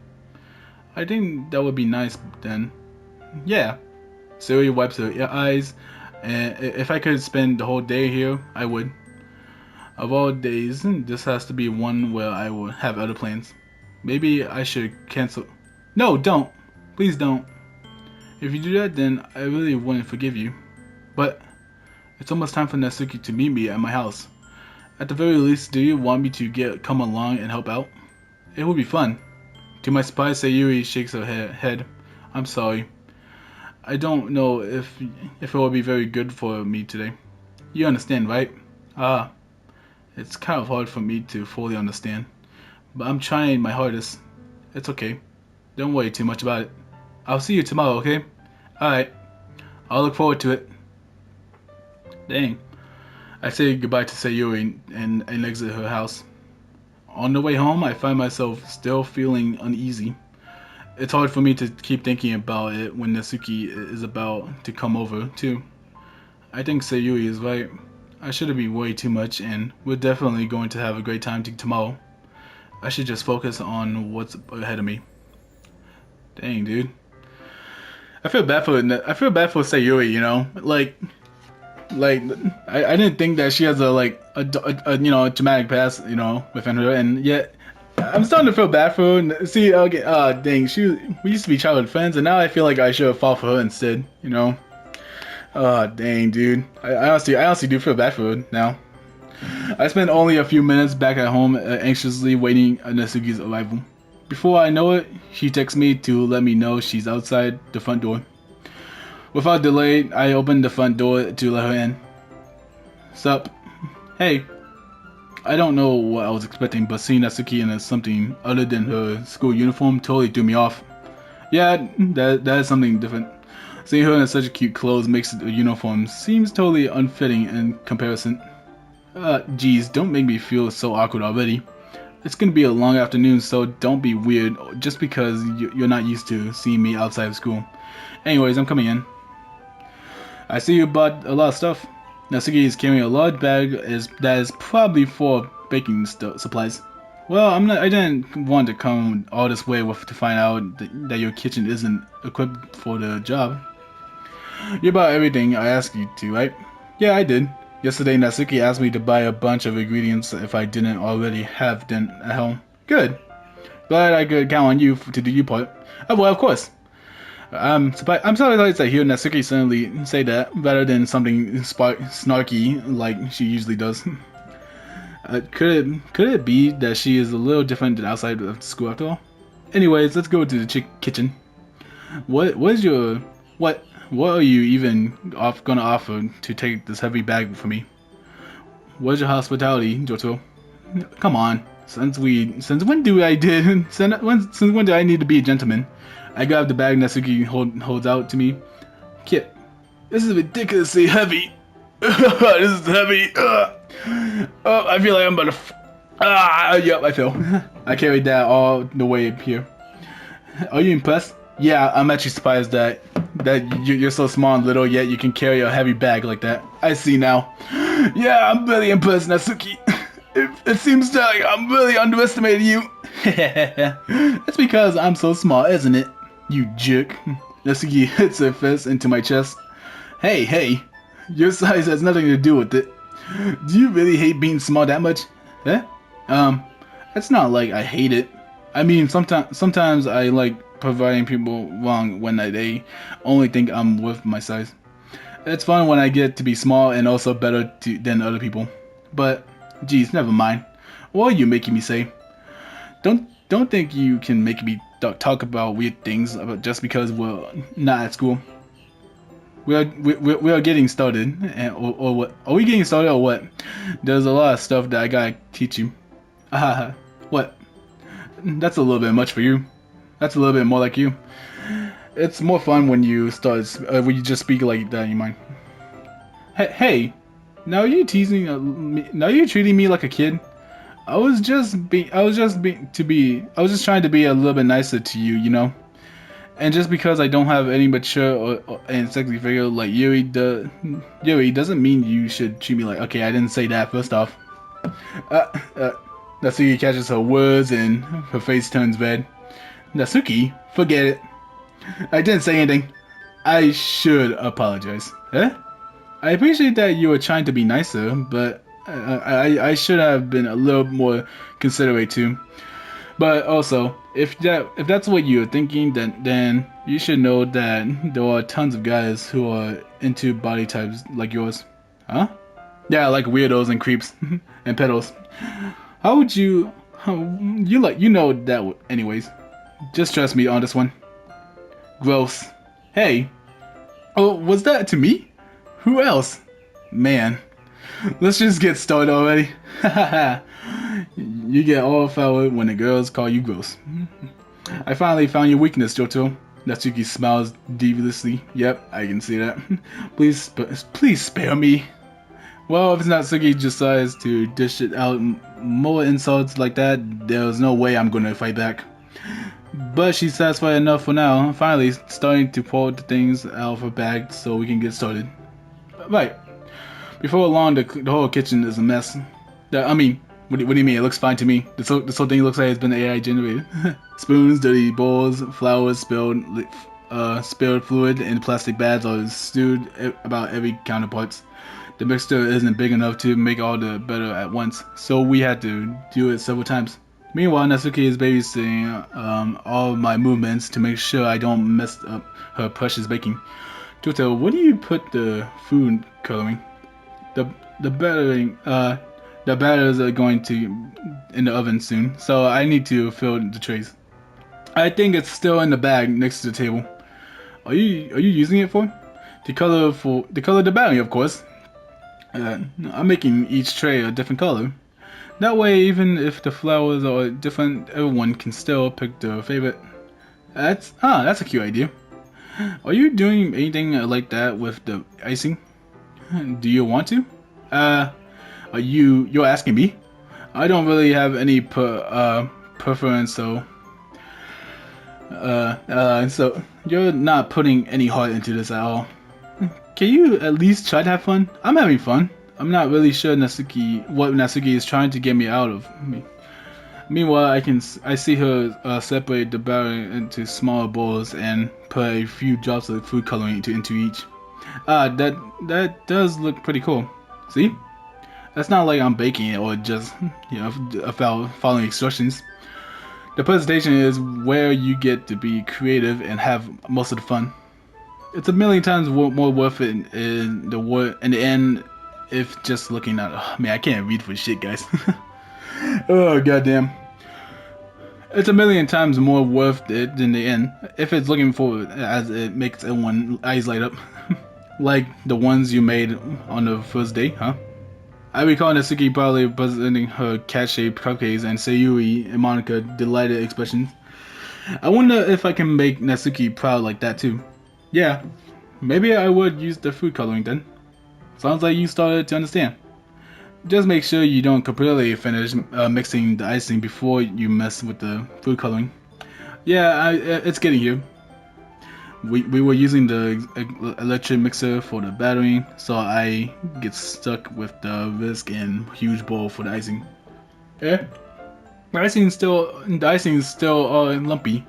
think that would be nice then. Yeah. Sayori wipes her eyes, and if I could spend the whole day here, I would. Of all days, this has to be one where I will have other plans. Maybe I should cancel. No, don't. Please don't. If you do that, then I really wouldn't forgive you. But it's almost time for Natsuki to meet me at my house. At the very least, do you want me to come along and help out? It would be fun. To my surprise, Sayuri shakes her head. I'm sorry. I don't know if it will be very good for me today. You understand, right? It's kind of hard for me to fully understand. But I'm trying my hardest. It's okay. Don't worry too much about it. I'll see you tomorrow, okay? Alright. I'll look forward to it. Dang. I say goodbye to Sayori and exit her house. On the way home, I find myself still feeling uneasy. It's hard for me to keep thinking about it when Natsuki is about to come over, too. I think Sayuri is right. I shouldn't be worried too much, and we're definitely going to have a great time tomorrow. I should just focus on what's ahead of me. Dang, dude. I feel bad for Sayuri, you know? I didn't think that she has a dramatic past, within her, and yet I'm starting to feel bad for her. And see, okay, dang, we used to be childhood friends, and now I feel like I should have fought for her instead, Dang, dude. I honestly do feel bad for her now. I spent only a few minutes back at home, anxiously waiting Natsuki's arrival. Before I know it, she texts me to let me know she's outside the front door. Without delay, I open the front door to let her in. Sup? Hey. I don't know what I was expecting, but seeing Natsuki in something other than her school uniform totally threw me off. Yeah, that is something different. Seeing her in such cute clothes makes the uniform seems totally unfitting in comparison. Geez, don't make me feel so awkward already. It's gonna be a long afternoon, so don't be weird just because you're not used to seeing me outside of school. Anyways, I'm coming in. I see you bought a lot of stuff. Natsuki is carrying a large bag that is probably full of baking supplies. Well, I didn't want to come all this way to find out that your kitchen isn't equipped for the job. You bought everything I asked you to, right? Yeah, I did. Yesterday, Natsuki asked me to buy a bunch of ingredients if I didn't already have them at home. Good. Glad I could count on you to do your part. Oh, well, of course. I'm surprised to hear Natsuki suddenly say that, rather than something snarky like she usually does. Could it be that she is a little different than outside of school after all? Anyways, let's go to the kitchen. What are you even gonna offer to take this heavy bag for me? What's your hospitality, Jotaro? Come on. Since when do I need to be a gentleman? I grab the bag Natsuki holds out to me. Kit, this is ridiculously heavy. This is heavy. Oh, I feel like I'm about to. Yep, I fell. I carried that all the way up here. Are you impressed? Yeah, I'm actually surprised that you're so small and little, yet you can carry a heavy bag like that. I see now. Yeah, I'm really impressed, Natsuki. It seems like I'm really underestimating you. That's because I'm so small, isn't it? You jerk. Natsuki hits her fist into my chest. Hey, your size has nothing to do with it. Do you really hate being small that much? Eh? It's not like I hate it. I mean, sometimes I like providing people wrong when they only think I'm worth my size. It's fun when I get to be small and also better than other people. But, geez, never mind. What are you making me say? Don't think you can make me talk about weird things just because we're not at school. We are getting started, or what? Are we getting started or what? There's a lot of stuff that I gotta teach you. What? That's a little bit much for you. That's a little bit more like you. It's more fun when you when you just speak like that in your mind. Hey, now you teasing me? Now you treating me like a kid? I was just trying to be a little bit nicer to you, you know. And just because I don't have any mature and sexy figure like Yuri doesn't mean you should treat me like. Okay, I didn't say that. First off, Natsuki catches her words and her face turns red. Natsuki, forget it. I didn't say anything. I should apologize. Eh? I appreciate that you were trying to be nicer, but I should have been a little more considerate too. But also, if that's what you're thinking, then you should know that there are tons of guys who are into body types like yours. Huh? Yeah, like weirdos and creeps and pedals. How would you? You know that anyways. Just trust me on this one. Gross. Hey. Oh, was that to me? Who else? Man. Let's just get started already. You get all fouled when the girls call you gross. I finally found your weakness, Johto. Natsuki smiles deviously. Yep, I can see that. Please spare me. Well, if Natsuki decides to dish it out more insults like that, there's no way I'm gonna fight back. But she's satisfied enough for now. Finally, starting to pull the things out of her bag so we can get started. Right. Before long, the whole kitchen is a mess. What do you mean? It looks fine to me. This whole thing looks like it's been AI generated. Spoons, dirty bowls, flowers spilled fluid, and plastic bags are stewed about every counterparts. The mixture isn't big enough to make all the batter at once, so we had to do it several times. Meanwhile, Natsuki is babysitting all of my movements to make sure I don't mess up her precious baking. Toto, what do you put the food coloring? The batters are going to in the oven soon, so I need to fill the trays. I think it's still in the bag next to the table. Are you using it to color the battery, of course. I'm making each tray a different color. That way, even if the flowers are different, everyone can still pick their favorite. That's a cute idea. Are you doing anything like that with the icing? Do you want to? Uh, you're asking me? I don't really have any preference, so you're not putting any heart into this at all. Can you at least try to have fun? I'm having fun. I'm not really sure what Natsuki is trying to get me out of me. Meanwhile, I see her separate the batter into smaller bowls and put a few drops of food coloring into each. That does look pretty cool. See? That's not like I'm baking it or just about following instructions. The presentation is where you get to be creative and have most of the fun. It's a million times more worth it in the end if just looking at. Oh, man, I can't read for shit, guys. Oh goddamn! It's a million times more worth it in the end if it's looking forward as it makes everyone eyes light up, like the ones you made on the first day, huh? I recall Natsuki proudly presenting her cat-shaped cupcakes and Sayori and Monica delighted expressions. I wonder if I can make Natsuki proud like that too. Yeah, maybe I would use the food coloring then. Sounds like you started to understand. Just make sure you don't completely finish mixing the icing before you mess with the food coloring. Yeah, it's getting here. We were using the electric mixer for the battering, so I get stuck with the whisk and huge bowl for the icing. Eh? The icing is still lumpy.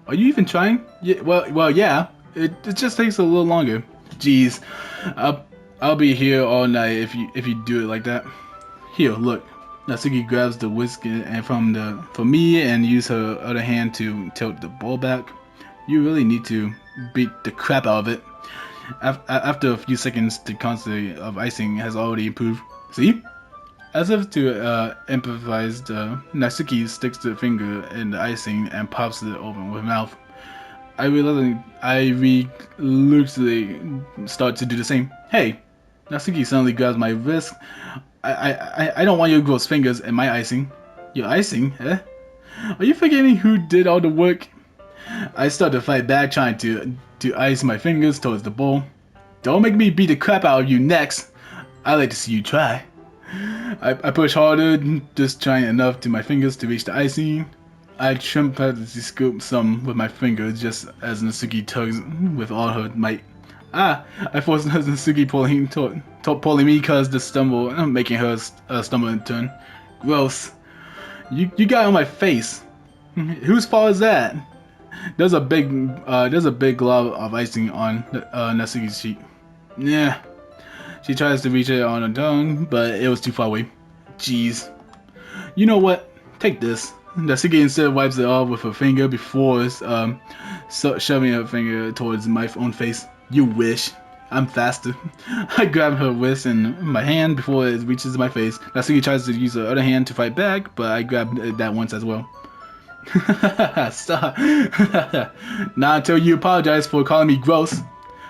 Are you even trying? Yeah, well, yeah. It just takes a little longer. Jeez, I'll be here all night if you do it like that. Here, look. Natsuki grabs the whisk and from me and use her other hand to tilt the bowl back. You really need to beat the crap out of it. After a few seconds, the consistency of icing has already improved. See? As if to improvise, Natsuki sticks the finger in the icing and pops it open with her mouth. I reluctantly start to do the same. Hey, Natsuki suddenly grabs my wrist. I don't want your gross fingers in my icing. Your icing, eh? Are you forgetting who did all the work? I start to fight back, trying to ice my fingers towards the bowl. Don't make me beat the crap out of you next. I like to see you try. I push harder, just trying enough to my fingers to reach the icing. I triumphantly scoop some with my fingers just as Natsuki tugs with all her might. I force Natsuki pulling me cause the stumble, making her stumble in turn. Gross. You got on my face. Whose fault is that? There's a big glob of icing on Natsuki's cheek. Yeah. She tries to reach it on her tongue, but it was too far away. Jeez. You know what? Take this. Natsuki instead wipes it off with her finger before shoving her finger towards my own face. You wish. I'm faster. I grab her wrist in my hand before it reaches my face. Natsuki tries to use her other hand to fight back, but I grab that once as well. Stop. Not until you apologize for calling me gross.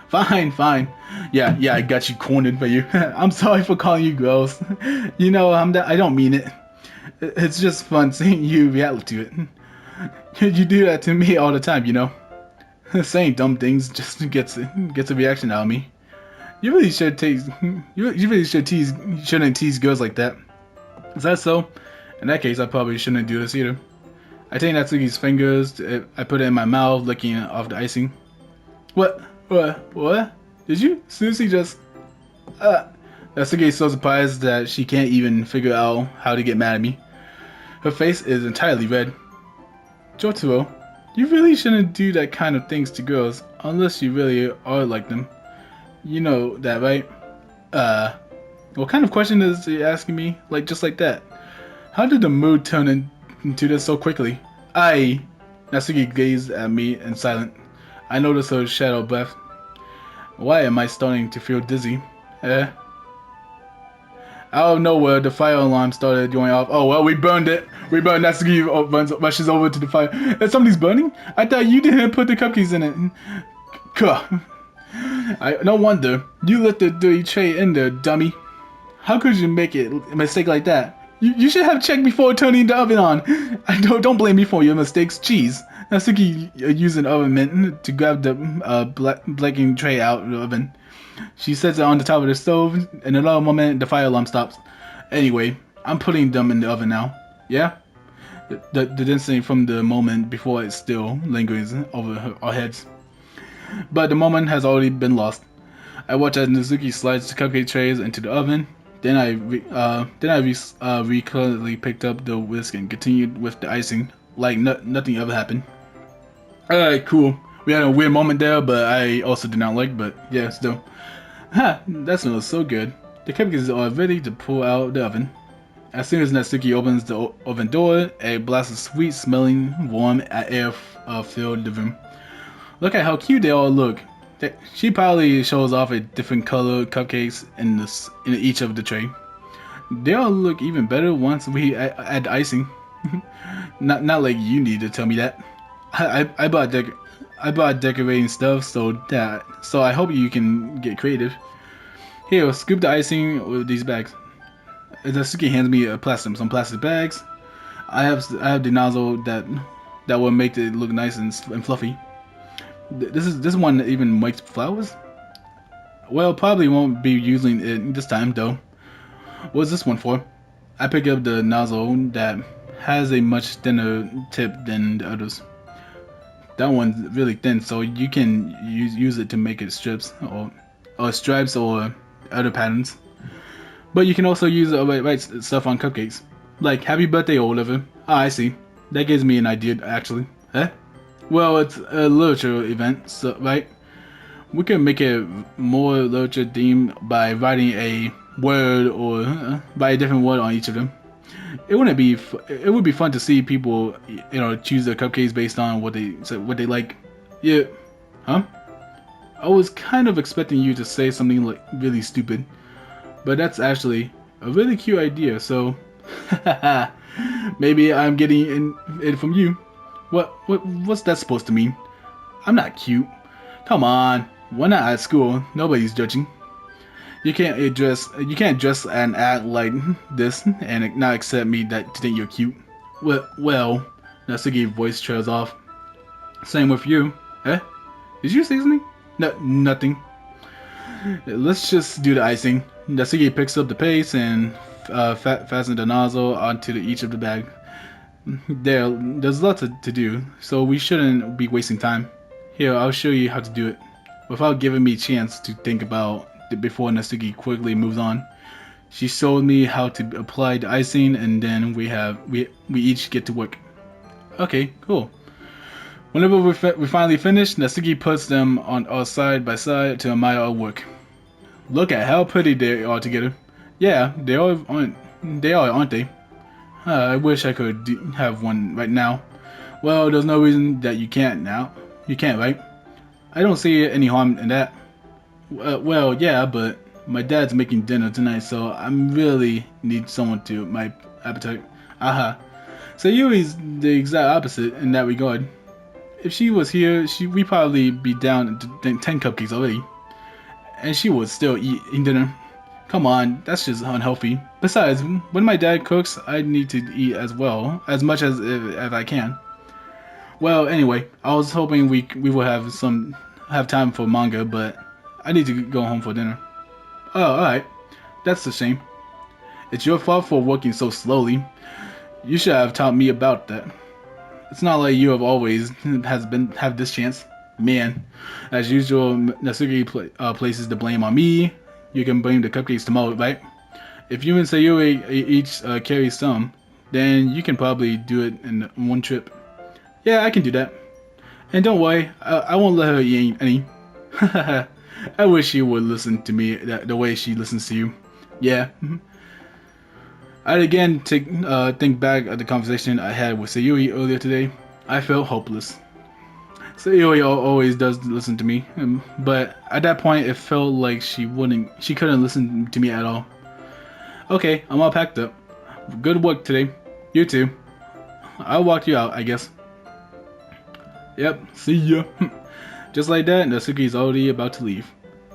Fine. Yeah, I got you cornered for you. I'm sorry for calling you gross. You know, I don't mean it. It's just fun seeing you react to it. You do that to me all the time, you know. Saying dumb things just gets a reaction out of me. You really should shouldn't tease girls like that. Is that so? In that case, I probably shouldn't do this either. I take Natsuki's fingers, I put it in my mouth, licking off the icing. What? Did you seriously just... Natsuki is so surprised that she can't even figure out how to get mad at me. Her face is entirely red. Jotaro, you really shouldn't do that kind of things to girls, unless you really are like them. You know that, right? What kind of question is he asking me? Just like that. How did the mood turn into this so quickly? Natsuki gazed at me in silence. I noticed her shadow breath. Why am I starting to feel dizzy? I Out of nowhere, the fire alarm started going off. Oh well, we burned it. We burned Natsuki rushes over to the fire. Somebody's burning? I thought you didn't put the cupcakes in it. No wonder. You left the dirty tray in there, dummy. How could you make a mistake like that? You should have checked before turning the oven on. Don't blame me for your mistakes. Jeez. Natsuki used an oven mitt to grab the baking tray out of the oven. She sets it on the top of the stove. In another moment, the fire alarm stops. Anyway, I'm putting them in the oven now. Yeah? The density from the moment before it still lingers over our heads. But the moment has already been lost. I watch as Natsuki slides the cupcake trays into the oven. Then I recklessly picked up the whisk and continued with the icing like nothing ever happened. Alright, cool. We had a weird moment there, but I also did not like, but yeah, still. Ha! That smells so good. The cupcakes are ready to pull out the oven. As soon as Natsuki opens the oven door, a blast of sweet smelling, warm air filled the room. Look at how cute they all look. She probably shows off a different color cupcakes in each of the tray. They all look even better once we add icing. not like you need to tell me that. I bought decorating stuff, so I hope you can get creative. Here, scoop the icing with these bags. Natsuki hands me some plastic bags. I have the nozzle that will make it look nice and fluffy. This one even makes flowers? Well, probably won't be using it this time though. What's this one for? I pick up the nozzle that has a much thinner tip than the others. That one's really thin, so you can use it to make it strips or stripes or other patterns. But you can also use it to write stuff on cupcakes, like "Happy Birthday" or whatever. Ah, I see. That gives me an idea, actually. Huh? Well, it's a literature event, so right? We can make it more literature themed by writing a word or by a different word on each of them. It would be fun to see people, choose their cupcakes based on what they like. Yeah, huh? I was kind of expecting you to say something like really stupid, but that's actually a really cute idea. So maybe I'm getting it from you. What's that supposed to mean? I'm not cute. Come on, we're not at school. Nobody's judging. You can't dress and act like this and not accept me to think you're cute. Well, Natsuki's voice trails off. Same with you. Eh? Did you say something? No, nothing. Let's just do the icing. Natsuki picks up the paste and fastens the nozzle onto each of the bag. There's lots to do, so we shouldn't be wasting time. Here, I'll show you how to do it, without giving me a chance to think about it before Natsuki quickly moves on. She showed me how to apply the icing, and then we each get to work. Okay, cool. Whenever we finally finish, Natsuki puts them on side by side to admire our work. Look at how pretty they are together. Yeah, they are, aren't they? I wish I could have one right now. Well, there's no reason that you can't now. You can't, right? I don't see any harm in that. Well, yeah, but my dad's making dinner tonight, so I really need someone to my appetite. Aha. Sayori's the exact opposite in that regard. If she was here, we'd probably be down to 10 cupcakes already. And she would still eat dinner. Come on, that's just unhealthy. Besides, when my dad cooks, I need to eat as well, as much as if I can. Well, anyway, I was hoping we will have time for manga, but I need to go home for dinner. Oh, alright. That's a shame. It's your fault for working so slowly. You should have taught me about that. It's not like you have always have this chance. Man, as usual, Natsuki places the blame on me. You can blame the cupcakes tomorrow, right? If you and Sayori each carry some, then you can probably do it in one trip. Yeah, I can do that. And don't worry, I won't let her eat any. I wish she would listen to me the way she listens to you. Yeah. I'd again think back at the conversation I had with Sayori earlier today. I felt hopeless. Sayori always does listen to me, but at that point it felt like she couldn't listen to me at all. Okay, I'm all packed up. Good work today. You too. I'll walk you out, I guess. Yep, see ya. Just like that, Natsuki's already about to leave.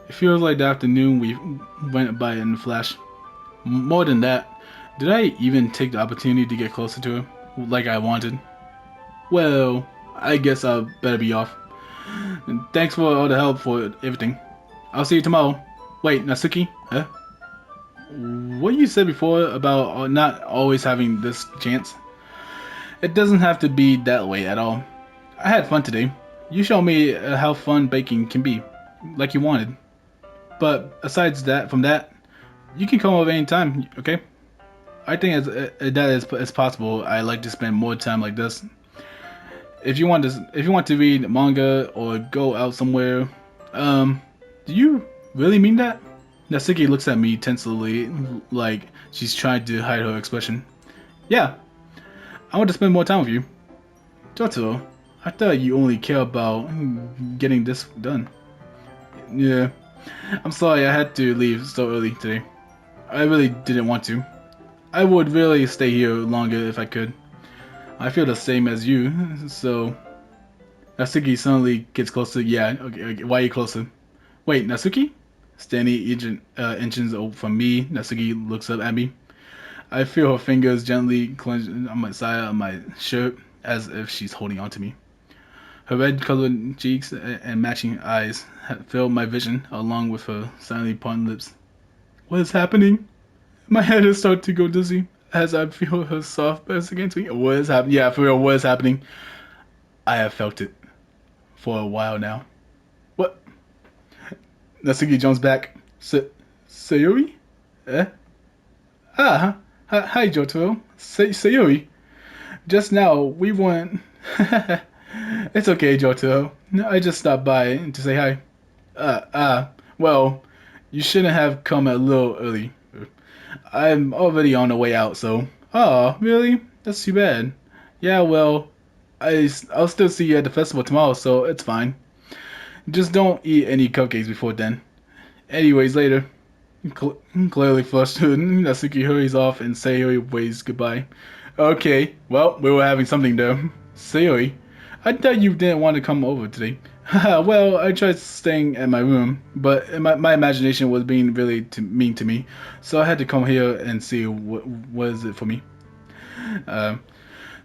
It feels like the afternoon we went by in a flash. More than that, did I even take the opportunity to get closer to her, like I wanted? Well, I guess I better be off. And thanks for all the help for everything. I'll see you tomorrow. Wait, Natsuki? Huh? What you said before about not always having this chance? It doesn't have to be that way at all. I had fun today. You showed me how fun baking can be, like you wanted. But aside from that, you can come over anytime, okay? I think as possible. I like to spend more time like this. If you want to read manga or go out somewhere, do you really mean that? Natsuki looks at me tensely, like she's trying to hide her expression. Yeah, I want to spend more time with you. Totoro, I thought you only care about getting this done. Yeah, I'm sorry I had to leave so early today. I really didn't want to. I would really stay here longer if I could. I feel the same as you, so... Natsuki suddenly gets closer. Yeah, okay, why are you closer? Wait, Natsuki? Standing inches from me, Natsuki looks up at me. I feel her fingers gently clench on my side of my shirt as if she's holding on to me. Her red-colored cheeks and matching eyes fill my vision along with her silently parted lips. What is happening? My head is starting to go dizzy as I feel her soft press against me. What is happening? Yeah, for real, what is happening? I have felt it for a while now. What? Natsuki jumps back. Sayori? Eh? Ah, hi Jotaro. Sayori. Just now, we went... It's okay, Jotaro. I just stopped by to say hi. Well, you shouldn't have come a little early. I'm already on the way out, so... Oh, really? That's too bad. Yeah, well, I'll still see you at the festival tomorrow, so it's fine. Just don't eat any cupcakes before then. Anyways, later. Clearly flustered, Natsuki hurries off and Sayori waves goodbye. Okay, well, we were having something there. Sayori, I thought you didn't want to come over today. Well, I tried staying at my room, but my imagination was being really mean to me, so I had to come here and see what is it for me.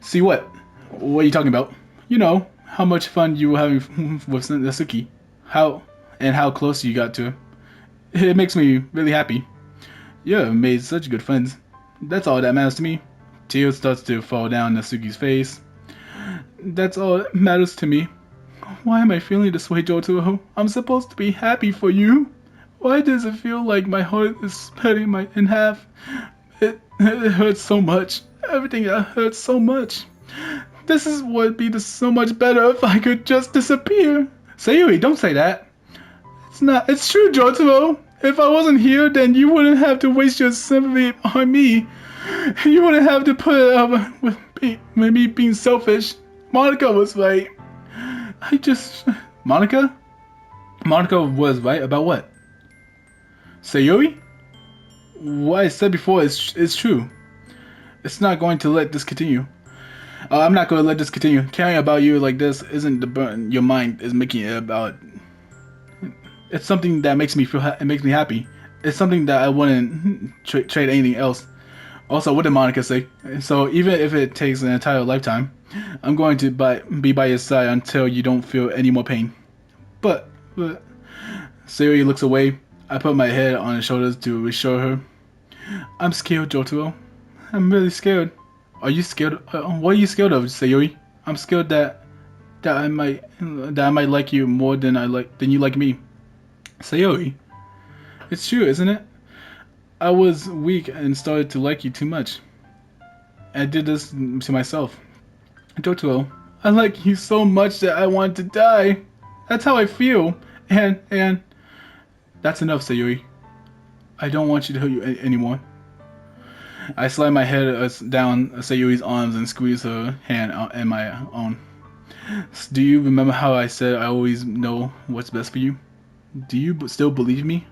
See what? What are you talking about? You know, how much fun you were having with Natsuki. How close you got to her. It makes me really happy. You have made such good friends. That's all that matters to me. Tears starts to fall down Natsuki's face. That's all that matters to me. Why am I feeling this way, Jotaro? I'm supposed to be happy for you. Why does it feel like my heart is splitting in half? It hurts so much. Everything hurts so much. This would be so much better if I could just disappear. Sayori, don't say that. It's true, Jotaro. If I wasn't here, then you wouldn't have to waste your sympathy on me. You wouldn't have to put it up with me being selfish. Monica was right. Monica? Monica was right about what? Sayori? What I said before is true. It's not going to let this continue. I'm not going to let this continue. Caring about you like this isn't the burden your mind is making it about. It's something that makes me it makes me happy. It's something that I wouldn't trade anything else. Also, what did Monica say? So even if it takes an entire lifetime, I'm going to be by your side until you don't feel any more pain. But Sayori looks away. I put my head on her shoulders to reassure her. I'm scared, Jotaro. I'm really scared. Are you scared? What are you scared of, Sayori? I'm scared that I might like you more than you like me. Sayori, it's true, isn't it? I was weak and started to like you too much. I did this to myself. Jotaro, I like you so much that I want to die. That's how I feel. And that's enough, Sayori. I don't want you to hurt you anymore. I slide my head down Sayori's arms and squeeze her hand in my own. Do you remember how I said I always know what's best for you? Do you still believe me?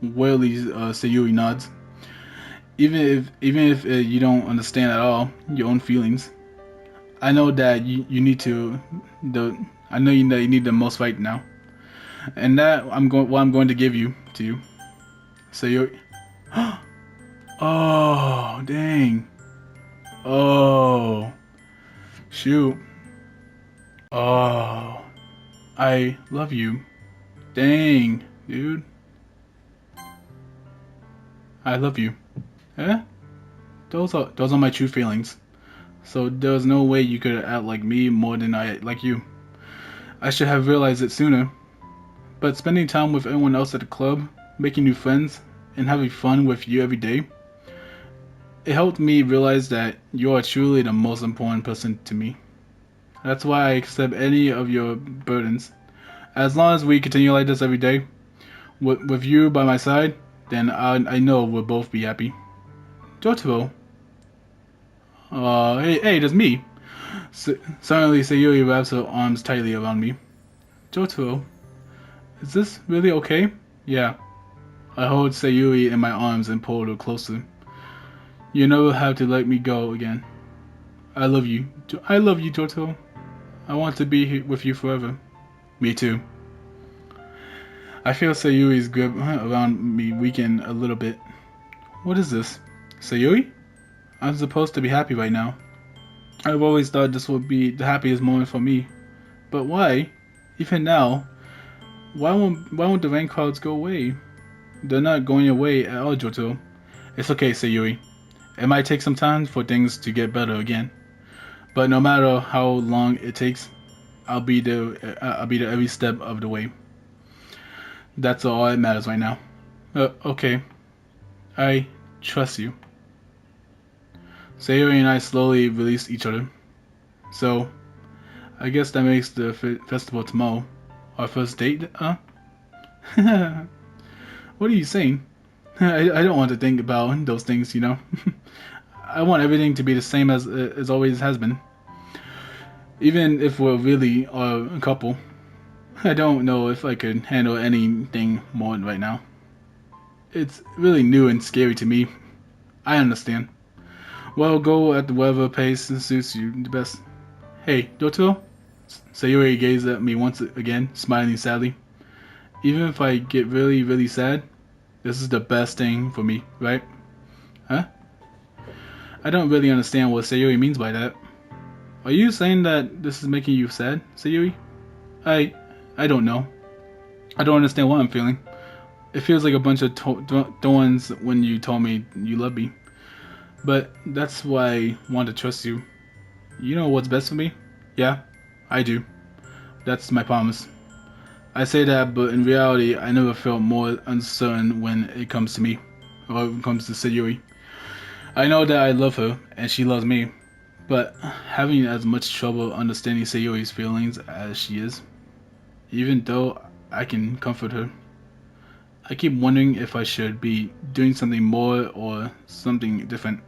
Wearily, Sayori nods. Even if you don't understand at all your own feelings, I know that you need to the I know you need the most right now, and that I'm going to give you to you. So you're oh dang oh shoot oh I love you, dang dude, I love you. Eh? Those are my true feelings. So there's no way you could act like me more than I like you. I should have realized it sooner. But spending time with everyone else at the club, making new friends, and having fun with you every day, it helped me realize that you are truly the most important person to me. That's why I accept any of your burdens. As long as we continue like this every day, with you by my side, then I know we'll both be happy. Jotaro. Hey, that's me. Suddenly, Sayori wraps her arms tightly around me. Jotaro, is this really okay? Yeah. I hold Sayuri in my arms and pull her closer. You never have to let me go again. I love you. I love you, Jotaro. I want to be here with you forever. Me too. I feel Sayuri's grip around me weaken a little bit. What is this? Sayuri? I'm supposed to be happy right now. I've always thought this would be the happiest moment for me. But why? Even now, why won't the rain clouds go away? They're not going away at all, Johto. It's okay, Sayuri. It might take some time for things to get better again. But no matter how long it takes, I'll be there every step of the way. That's all that matters right now. Okay. I trust you. Sayori and I slowly released each other. So, I guess that makes the festival tomorrow our first date, huh? What are you saying? I don't want to think about those things, you know. I want everything to be the same as always has been. Even if we're really a couple. I don't know if I could handle anything more right now. It's really new and scary to me. I understand. Well, go at whatever pace suits you the best. Hey, Doto? Sayori gazed at me once again, smiling sadly. Even if I get really, really sad, this is the best thing for me, right? Huh? I don't really understand what Sayori means by that. Are you saying that this is making you sad, Sayori? I don't know. I don't understand what I'm feeling. It feels like a bunch of thorns when you told me you love me. But that's why I want to trust you. You know what's best for me? Yeah, I do. That's my promise. I say that, but in reality, I never felt more uncertain when it comes to me, or when it comes to Sayori. I know that I love her, and she loves me, but having as much trouble understanding Sayori's feelings as she is, even though I can comfort her, I keep wondering if I should be doing something more or something different.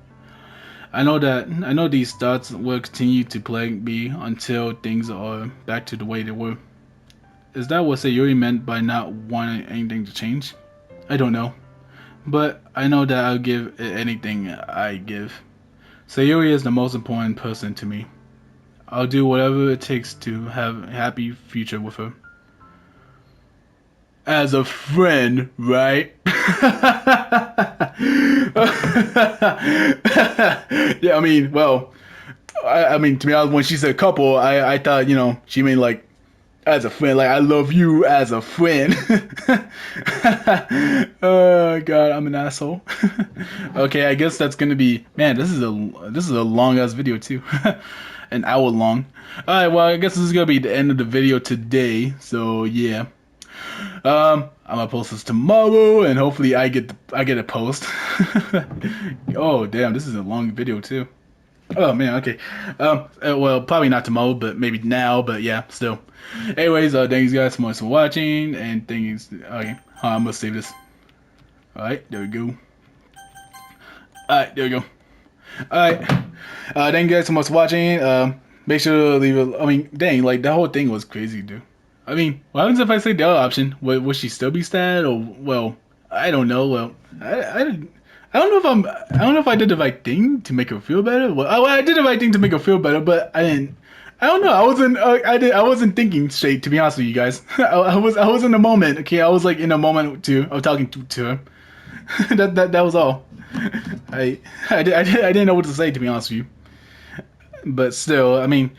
I know these thoughts will continue to plague me until things are back to the way they were. Is that what Sayori meant by not wanting anything to change? I don't know. But I know that I'll give it anything I give. Sayori is the most important person to me. I'll do whatever it takes to have a happy future with her. As a friend, right? Yeah, I mean, well, I mean, to be honest, when she said couple, I thought, you know, she meant like as a friend, like I love you as a friend. Oh God, I'm an asshole. Okay, I guess that's gonna be, man. This is a long ass video too, an hour long. All right, well, I guess this is gonna be the end of the video today. So yeah. I'm gonna post this tomorrow, and hopefully I get a post. Oh damn, this is a long video too. Oh man, okay. Well, probably not tomorrow, but maybe now. But yeah, still. Anyways, thank you guys so much for watching, and thank you. Okay, I'm gonna save this. All right, there we go. All right, there we go. All right. Thank you guys so much for watching. Make sure to leave a. I mean, dang, like that whole thing was crazy, dude. I mean, what happens if I say the other option? Would she still be sad? Or, well, I don't know. Well, I I don't know if I did the right thing to make her feel better. Well, I did the right thing to make her feel better, but I didn't. I don't know. I wasn't thinking straight, to be honest with you guys. I was in the moment. Okay, I was like in a moment too of talking to her. That was all. I didn't know what to say, to be honest with you. But still, I mean,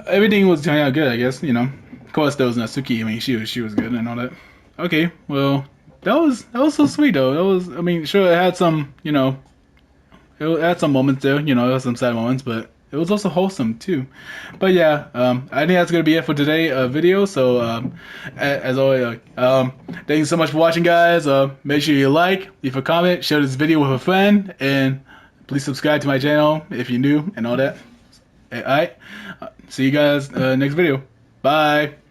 everything was turning out good. I guess, you know. Of course, there was Natsuki. I mean, she was good and all that. Okay, well, that was so sweet though. That was, I mean, sure, it had some, you know, it had some moments there. You know, it had some sad moments, but it was also wholesome too. But yeah, I think that's gonna be it for today video. So as always, thank you so much for watching, guys. Make sure you like, leave a comment, share this video with a friend, and please subscribe to my channel if you're new and all that. Alright, see you guys next video. Bye.